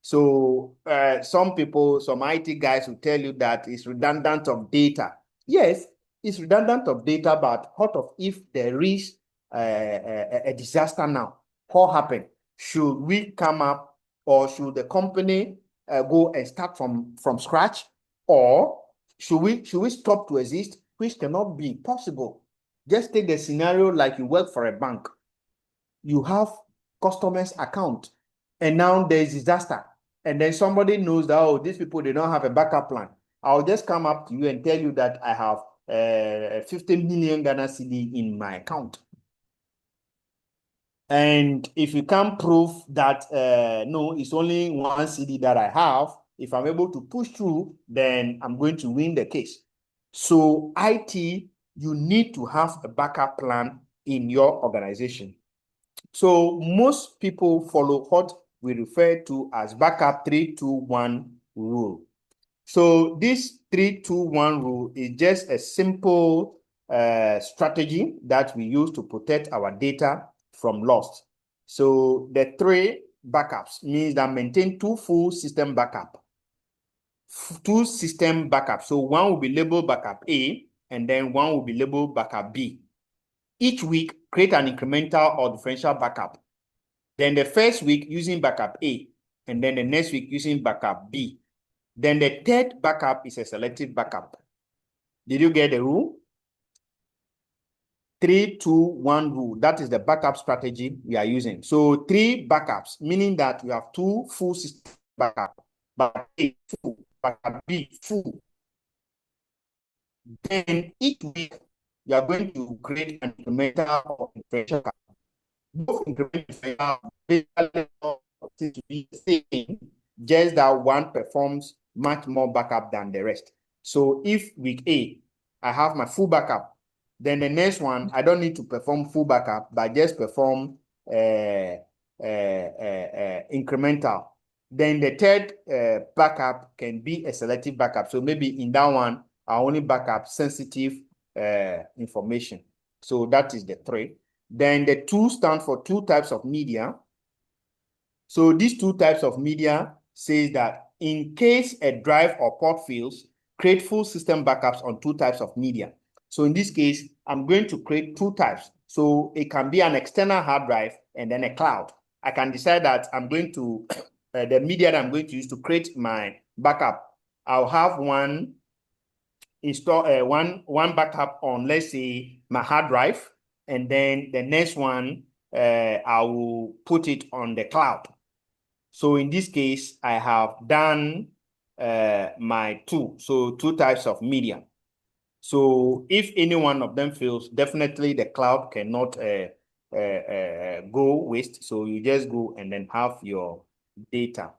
So some people, some IT guys will tell you that it's redundant of data. Yes, it's redundant of data, but what of if there is a disaster now? What happened? Should we come up or should the company go and start from scratch? Or should we stop to exist, which cannot be possible? Just take the scenario like you work for a bank. You have customers' account, and now there's disaster. And then somebody knows that, oh, these people, they don't have a backup plan. I'll just come up to you and tell you that I have 50 million Ghana cedi in my account. And if you can't prove that, no, it's only one cedi that I have, if I'm able to push through, then I'm going to win the case. So IT, you need to have a backup plan in your organization. So most people follow what we refer to as backup 3-2-1 rule. So this 3-2-1 rule is just a simple strategy that we use to protect our data from loss. So the 3 backups means that maintain 2 full system backup. 2 system backup. So one will be labeled backup A, and then one will be labeled backup B. Each week, create an incremental or differential backup. Then the first week using backup A, and then the next week using backup B. Then the third backup is a selective backup. Did you get the rule? 3, 2, 1 rule. That is the backup strategy we are using. So 3 backups, meaning that you have 2 full system backup, backup A full, backup B full. Then each week you are going to create an incremental or differential backup. Both incremental basically to be the same, just that one performs much more backup than the rest. So if week A, I have my full backup, then the next one, I don't need to perform full backup, but just perform incremental. Then the third backup can be a selective backup. So maybe in that one, I only backup sensitive information. So that is the 3. Then the 2 stand for 2 types of media. So these 2 types of media says that in case a drive or port fails, create full system backups on 2 types of media. So in this case, I'm going to create 2 types. So it can be an external hard drive and then a cloud. I can decide that I'm going to, the media that I'm going to use to create my backup, I'll have one install one backup on, let's say, my hard drive, and then the next one I will put it on the cloud. So in this case, I have done my 2, so 2 types of media. So if any one of them fails, definitely the cloud cannot go waste. So you just go and then have your data.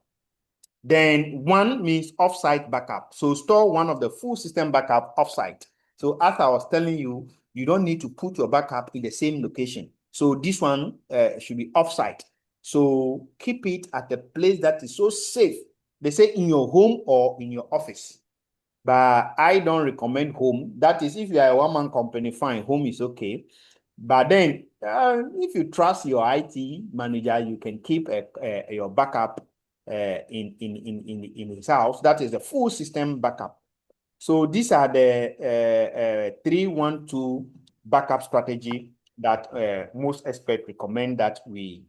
Then 1 means offsite backup. So store one of the full system backup offsite. So as I was telling you, you don't need to put your backup in the same location. So this one should be offsite. So keep it at a place that is so safe. They say in your home or in your office. But I don't recommend home. That is, if you are a one-man company, fine, home is okay. But then if you trust your IT manager, you can keep your backup in his house. That is the full system backup. So these are the 3-1-2 backup strategy that most experts recommend that we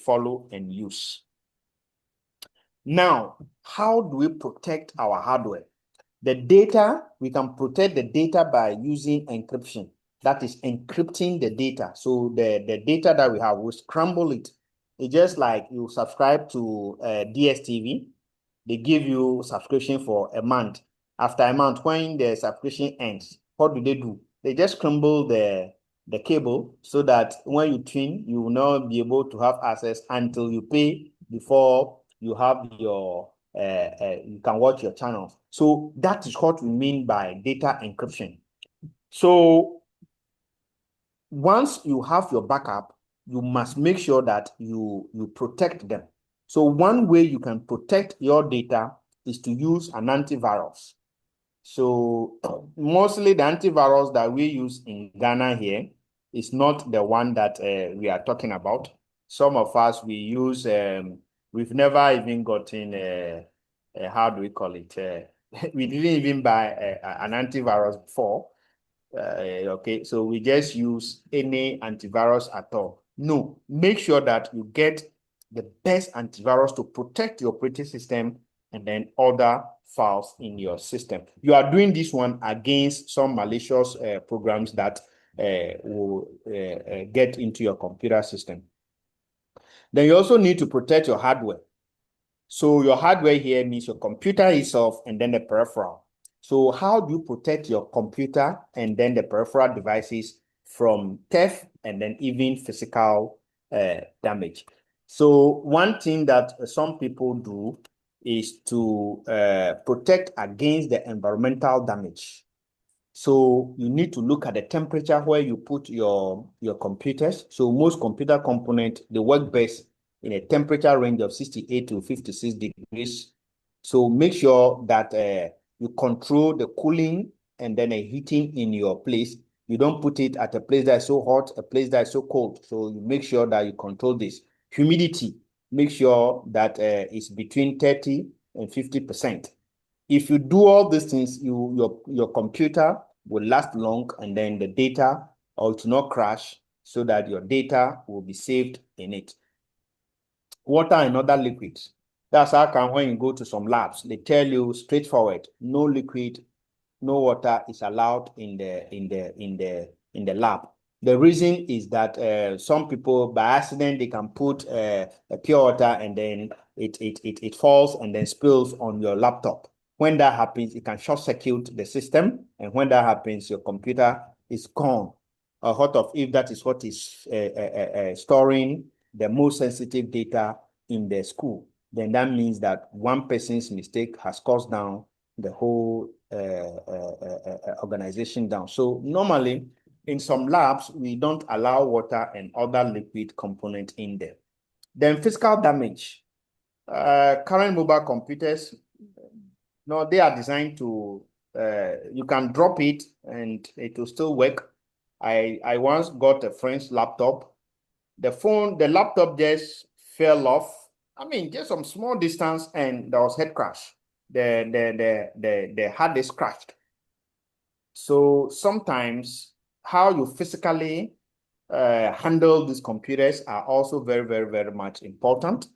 follow and use. Now, how do we protect our hardware? The data, we can protect the data by using encryption. That is encrypting the data. So the data that we have, we scramble it. It's just like you subscribe to DSTV. They give you subscription for a month. After a month, when the subscription ends, what do? They just scramble the cable so that when you tune, you will not be able to have access until you pay before you have your you can watch your channels. So that is what we mean by data encryption. So once you have your backup, you must make sure that you protect them. So one way you can protect your data is to use an antivirus. So mostly the antivirus that we use in Ghana here is not the one that we are talking about. Some of us, we use, we've never even gotten, how do we call it? We didn't even buy an antivirus before. Okay, so we just use any antivirus at all. No, make sure that you get the best antivirus to protect your operating system and then other files in your system. You are doing this one against some malicious programs that will get into your computer system. Then you also need to protect your hardware. So your hardware here means your computer itself and then the peripheral. So how do you protect your computer and then the peripheral devices from theft and then even physical damage? So one thing that some people do is to protect against the environmental damage. So you need to look at the temperature where you put your computers. So most computer components, they work best in a temperature range of 68 to 56 degrees. So make sure that you control the cooling and then a heating in your place. You don't put it at a place that is so hot, a place that is so cold. So you make sure that you control this. Humidity, make sure that it's between 30 and 50%. If you do all these things, your computer will last long and then the data or it will not crash so that your data will be saved in it. Water and other liquids. That's how come when you go to some labs, they tell you straightforward, no liquid no water is allowed in the lab. The reason is that some people by accident they can put a pure water and then it falls and then spills on your laptop. When that happens, it can short circuit the system, and when that happens, your computer is gone. What of if that is what is storing the most sensitive data in the school? Then that means that one person's mistake has caused down the whole organization down. So normally, in some labs, we don't allow water and other liquid component in there. Then physical damage. Current mobile computers, no, they are designed to, you can drop it and it will still work. I once got a friend's laptop. The laptop just fell off. I mean, just some small distance and there was head crash. The hard disk crashed. So sometimes how you physically handle these computers are also very, very, very much important.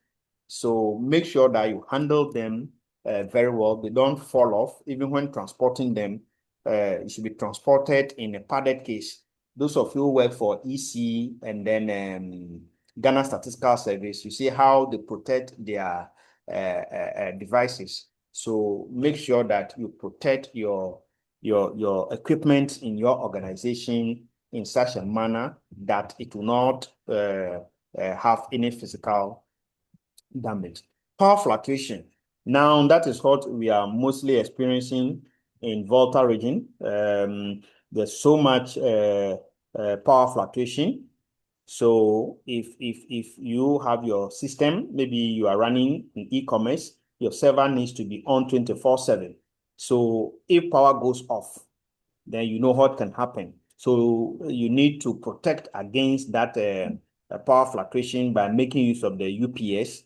So make sure that you handle them very well. They don't fall off. Even when transporting them, it should be transported in a padded case. Those of you who work for EC and then Ghana Statistical Service, you see how they protect their devices. So make sure that you protect your equipment in your organization in such a manner that it will not have any physical damage. Power fluctuation. Now, that is what we are mostly experiencing in Volta region. There's so much power fluctuation. So if you have your system, maybe you are running in e-commerce, your server needs to be on 24/7. So if power goes off, then you know what can happen. So you need to protect against that power fluctuation by making use of the UPS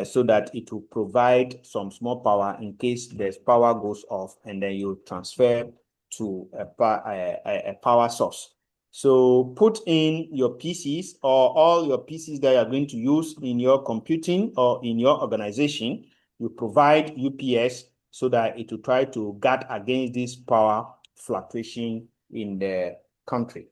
so that it will provide some small power in case the power goes off, and then you transfer to a power source. So put in your PCs or all your PCs that you are going to use in your computing or in your organization. You provide UPS so that it will try to guard against this power fluctuation in the country.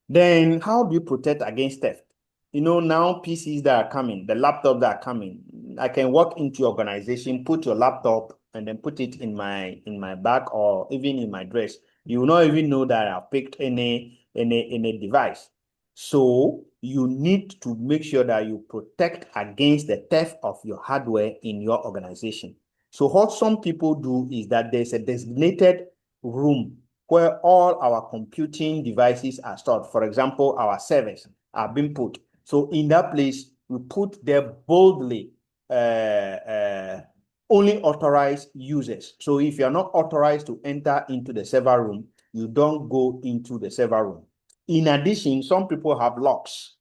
Then how do you protect against theft? You know, now PCs that are coming, the laptops that are coming, I can walk into your organization, put your laptop, and then put it in my bag or even in my dress. You will not even know that I've picked any device. So you need to make sure that you protect against the theft of your hardware in your organization. So what some people do is that there's a designated room where all our computing devices are stored. For example, our servers are being put. So in that place, we put there boldly only authorized users. So if you're not authorized to enter into the server room, you don't go into the server room. In addition, some people have locks.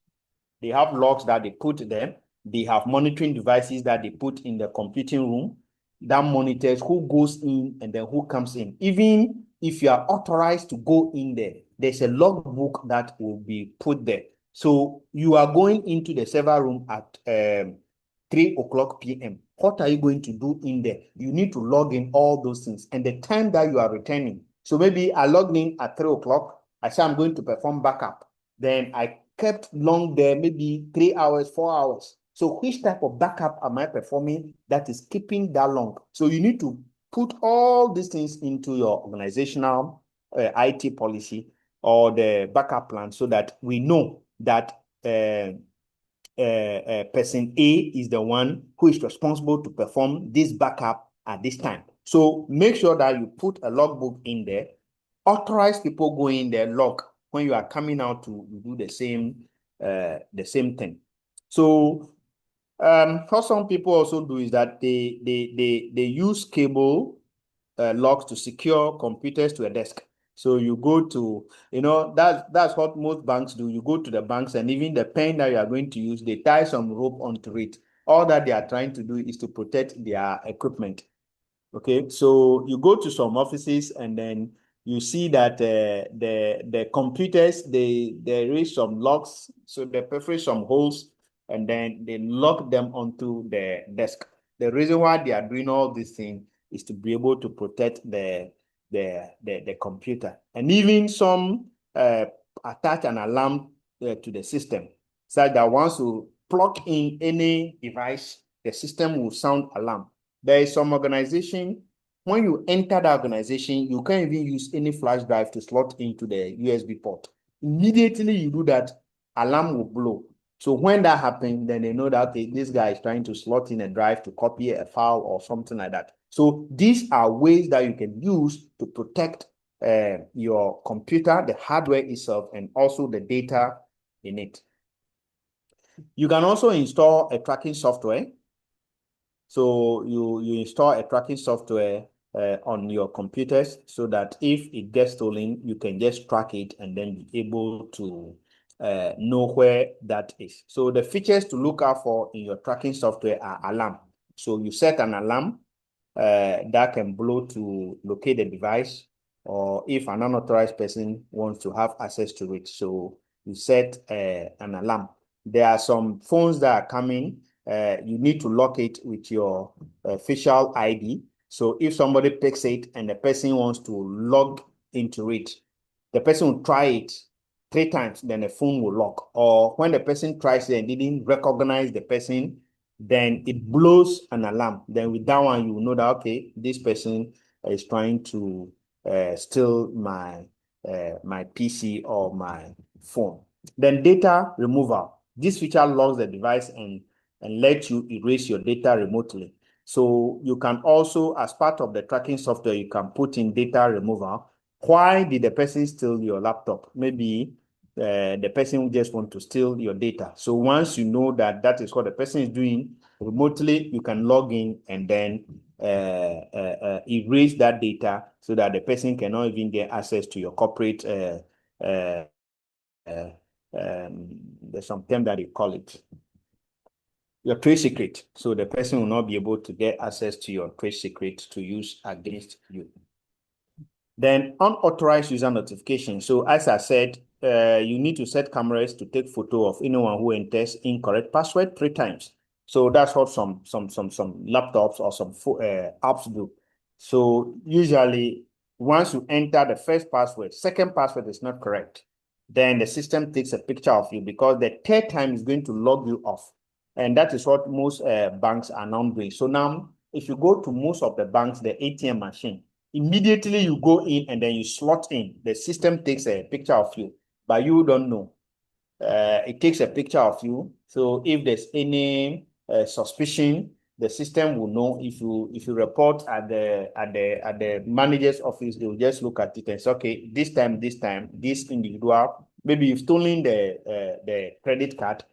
They have locks that they put there. They have monitoring devices that they put in the computing room that monitors who goes in and then who comes in. Even if you are authorized to go in there, there's a logbook that will be put there. So you are going into the server room at 3 o'clock p.m. What are you going to do in there? You need to log in all those things and the time that you are returning. So maybe I logged in at 3 o'clock. I say I'm going to perform backup. Then I kept long there, maybe 3 hours, 4 hours. So which type of backup am I performing that is keeping that long? So you need to put all these things into your organizational IT policy or the backup plan so that we know that person A is the one who is responsible to perform this backup at this time. So make sure that you put a logbook in there. Authorize people go in there, log when you are coming out to do the same thing. So what some people also do is that they use cable locks to secure computers to a desk. So you go to, that's what most banks do. You go to the banks and even the pen that you are going to use, they tie some rope onto it. All that they are trying to do is to protect their equipment. Okay, so you go to some offices and then you see that the computers, there is some locks, so they perforate some holes and then they lock them onto the desk. The reason why they are doing all these things is to be able to protect the computer. And even some attach an alarm to the system, such that once you plug in any device, the system will sound alarm. There is some organization, when you enter the organization, you can't even use any flash drive to slot into the USB port. Immediately you do that, alarm will blow. So when that happens, then they know that, okay, this guy is trying to slot in a drive to copy a file or something like that. So these are ways that you can use to protect your computer, the hardware itself, and also the data in it. You can also install a tracking software. So you install a tracking software on your computers so that if it gets stolen, you can just track it and then be able to know where that is. So the features to look out for in your tracking software are alarm. So you set an alarm that can blow to locate the device, or if an unauthorized person wants to have access to it. So you set an alarm. There are some phones that are coming. You need to lock it with your official ID. So if somebody picks it and the person wants to log into it, the person will try it 3 times, then the phone will lock. Or when the person tries it and didn't recognize the person, then it blows an alarm. Then with that one, you will know that, okay, this person is trying to steal my PC or my phone. Then data removal. This feature locks the device and lets you erase your data remotely. So you can also, as part of the tracking software, you can put in data removal. Why did the person steal your laptop? Maybe the person just want to steal your data. So once you know that that is what the person is doing remotely, you can log in and then erase that data so that the person cannot even get access to your corporate there's some term that you call it your trade secret. So the person will not be able to get access to your trade secret to use against you. Then unauthorized user notification. So as I said, you need to set cameras to take photo of anyone who enters incorrect password 3 times. So that's what some laptops or some apps do. So usually once you enter the first password, second password is not correct, then the system takes a picture of you, because the 3rd time is going to log you off. And that is what most banks are now doing. So now, if you go to most of the banks, the ATM machine, immediately you go in and then you slot in. The system takes a picture of you, but you don't know. It takes a picture of you. So if there's any suspicion, the system will know. If you report at the manager's office, they will just look at it and say, okay, this time, this individual, maybe you've stolen the credit card,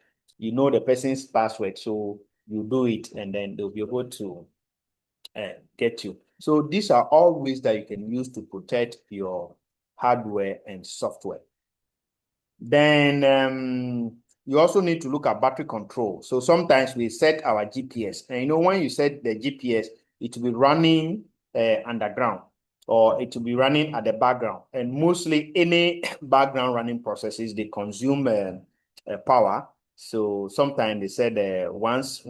you know the person's password, so you do it, and then they'll be able to get you. So these are all ways that you can use to protect your hardware and software. Then you also need to look at battery control. So sometimes we set our GPS, and when you set the GPS, it will be running underground, or it will be running at the background. And mostly any background running processes, they consume power. So sometimes they said once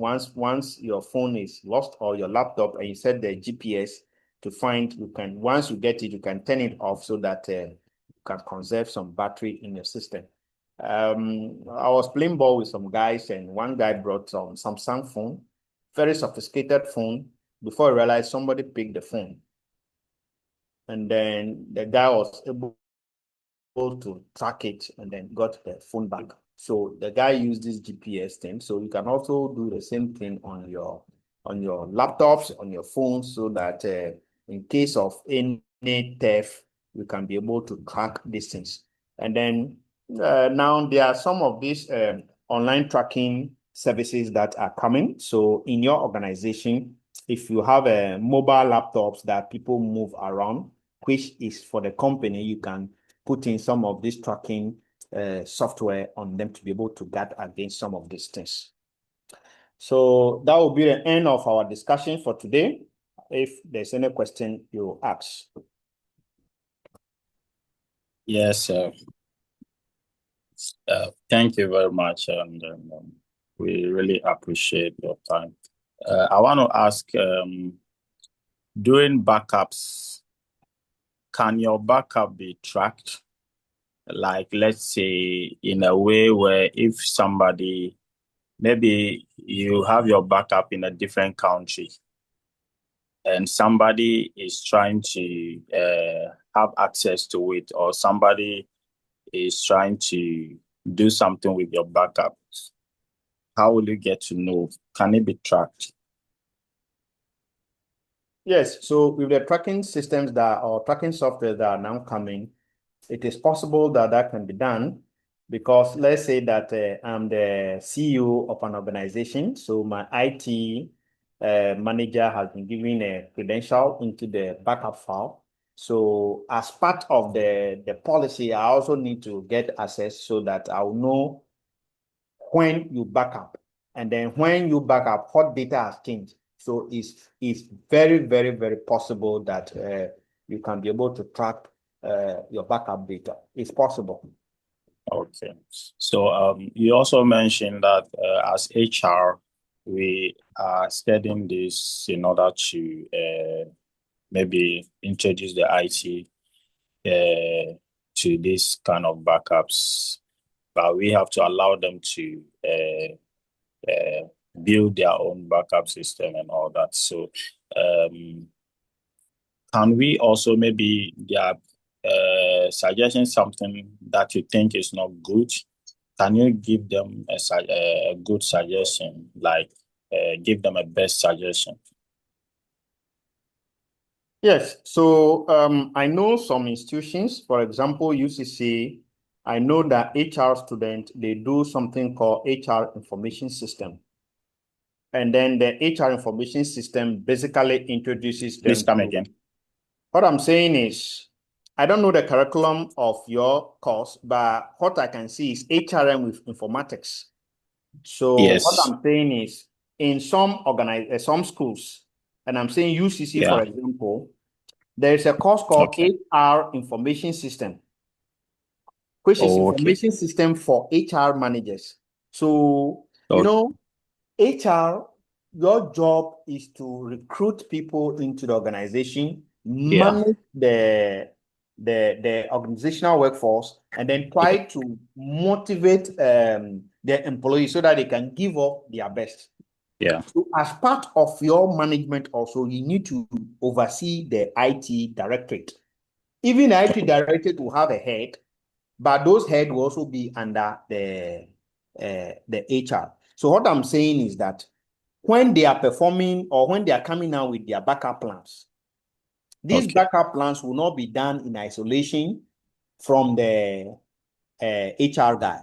your phone is lost or your laptop and you set the GPS to find, once you get it, you can turn it off so that you can conserve some battery in your system. I was playing ball with some guys, and one guy brought some Samsung phone, very sophisticated phone. Before I realized, somebody picked the phone, and then the guy was able to track it and then got the phone back. So the guy used this GPS thing. So you can also do the same thing on your laptops, on your phones, so that in case of any theft, you can be able to track these things. And then now there are some of these online tracking services that are coming. So in your organization, if you have mobile laptops that people move around, which is for the company, you can put in some of this tracking software on them to be able to guard against some of these things. So that will be the end of our discussion for today. If there's any question, you ask. Yes, thank you very much, and we really appreciate your time. I want to ask, doing backups, can your backup be tracked? Like, let's say, in a way where if somebody, maybe you have your backup in a different country and somebody is trying to have access to it, or somebody is trying to do something with your backup, how will you get to know? Can it be tracked? Yes, so with the tracking systems that or tracking software that are now coming, it is possible that that can be done because let's say that I'm the CEO of an organization, so my IT manager has been given a credential into the backup file. So as part of the policy, I also need to get access so that I'll know when you back up. And then when you back up, what data has changed. So it's very, very, very possible that you can be able to track your backup data. It's possible. Okay. So you also mentioned that as HR, we are studying this in order to maybe introduce the IT to this kind of backups, but we have to allow them to build their own backup system and all that. So can we also maybe suggesting something that you think is not good? Can you give them a good suggestion, like give them a best suggestion? Yes, so I know some institutions, for example, UCC, I know that HR students, they do something called HR information system. And then the HR information system basically introduces Please them come to, again. what I'm saying is, I don't know the curriculum of your course, but what I can see is HRM with informatics. So what Yes. I'm saying is, in some schools, and I'm saying UCC, Yeah. for example, there is a course called Okay. HR information system, which is Okay. information system for HR managers. So, you Okay. know, HR, your job is to recruit people into the organization, Yeah. manage the organizational workforce, and then try to motivate their employees so that they can give up their best. Yeah. So as part of your management also, you need to oversee the IT directorate. Even the IT directorate will have a head, but those head will also be under the HR. So what I'm saying is that when they are performing or when they are coming out with their backup plans, these Okay. backup plans will not be done in isolation from the HR guy.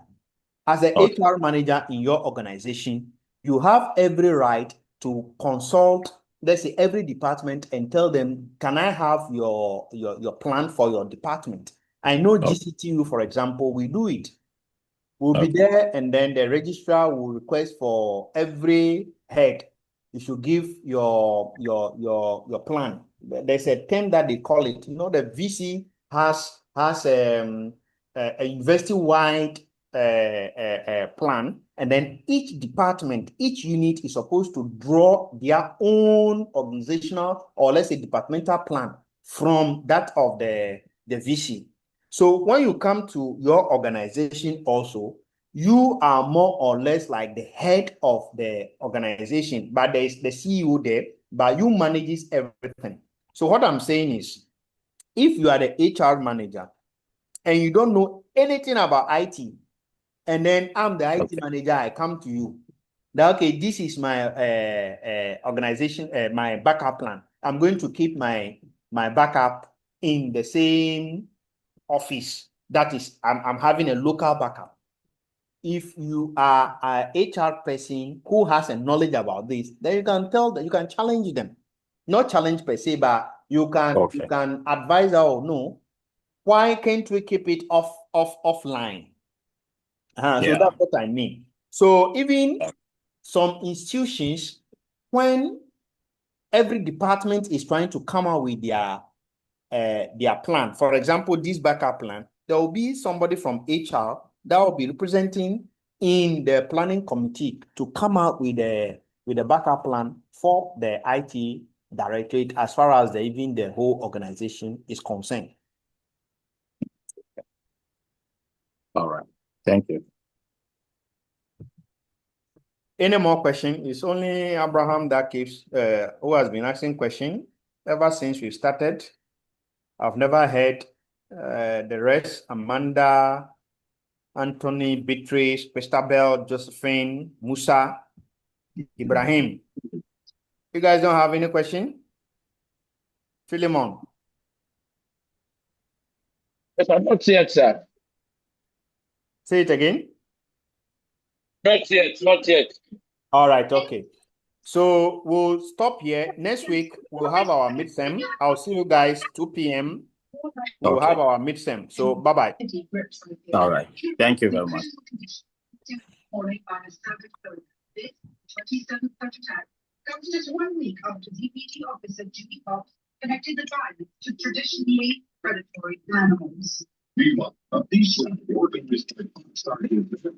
As a Okay. HR manager in your organization, you have every right to consult, let's say, every department and tell them, can I have your plan for your department? I know Okay. GCTU, for example, we do it. We'll be Okay. there, and then the registrar will request for every head. You should give your plan. There's a term that they call it. You know, the VC has a university-wide plan, and then each department, each unit is supposed to draw their own organizational or let's say departmental plan from that of the VC. So when you come to your organization also, you are more or less like the head of the organization, but there is the CEO there, but you manages everything. So what I'm saying is, if you are the HR manager and you don't know anything about IT, and then I'm the IT Okay. manager, I come to you, that, okay, this is my organization, my backup plan. I'm going to keep my backup in the same office. That is, I'm having a local backup. If you are an HR person who has a knowledge about this, then you can tell them, you can challenge them. Not challenge per se, but you Okay. can advise, oh no, why can't we keep it offline? So Yeah. that's what I mean. So even some institutions, when every department is trying to come out with their plan. For example, this backup plan, there will be somebody from HR that will be representing in the planning committee to come out with a backup plan for the IT directorate as far as even the whole organization is concerned. All right. Thank you. Any more question? It's only Abraham that keeps who has been asking question ever since we started. I've never heard the rest. Amanda, Anthony, Beatrice, Christabel, Josephine, Musa, Ibrahim. You guys don't have any question? Philemon. Yes, I'm not yet, sir. Say it again. Not yet, not yet. All right, okay. So we'll stop here. Next week, we'll have our midterm. I'll see you guys 2 p.m. We'll Okay. have our midterm. So bye-bye. All right. Thank you very much. That was just 1 week after DPT officer Judy Fox connected the driver to traditionally predatory animals. Meanwhile, a peace organ is starting to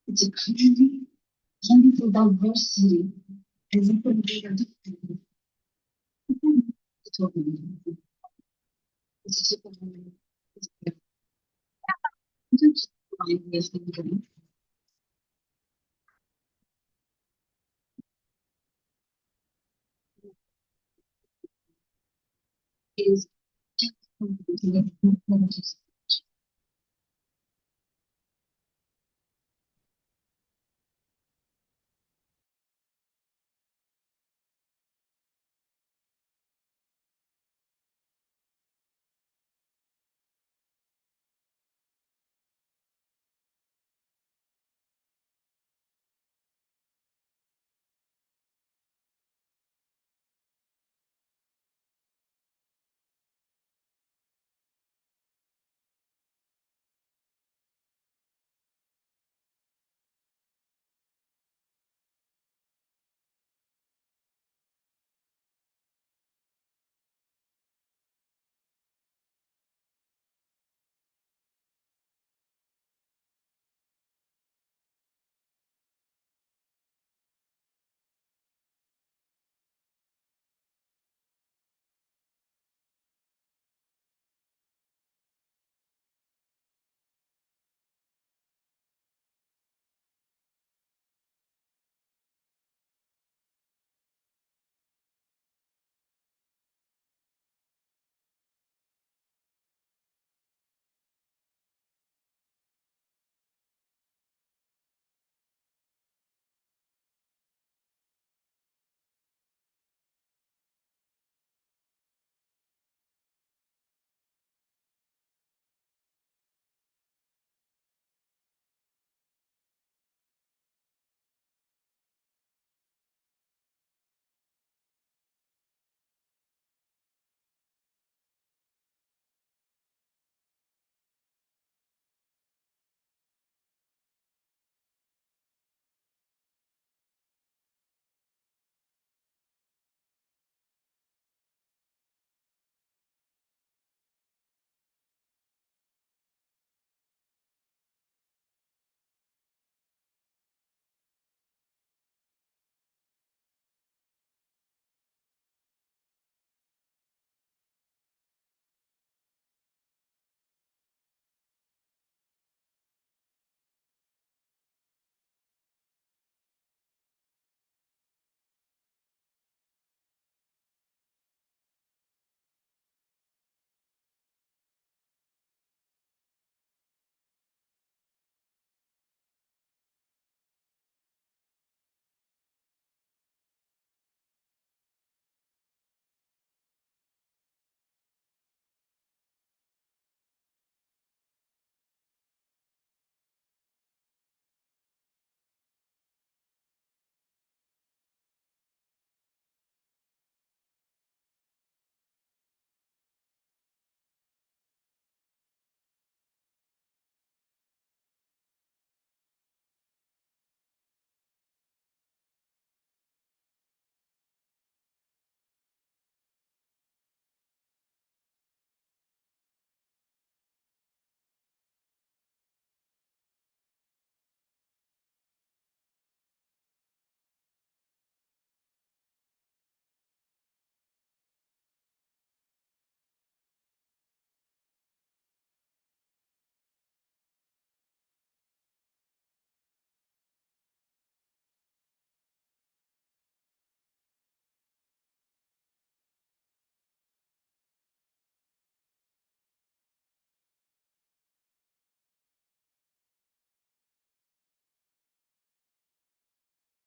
It's a crazy, wonderful, diverse city. Everybody is is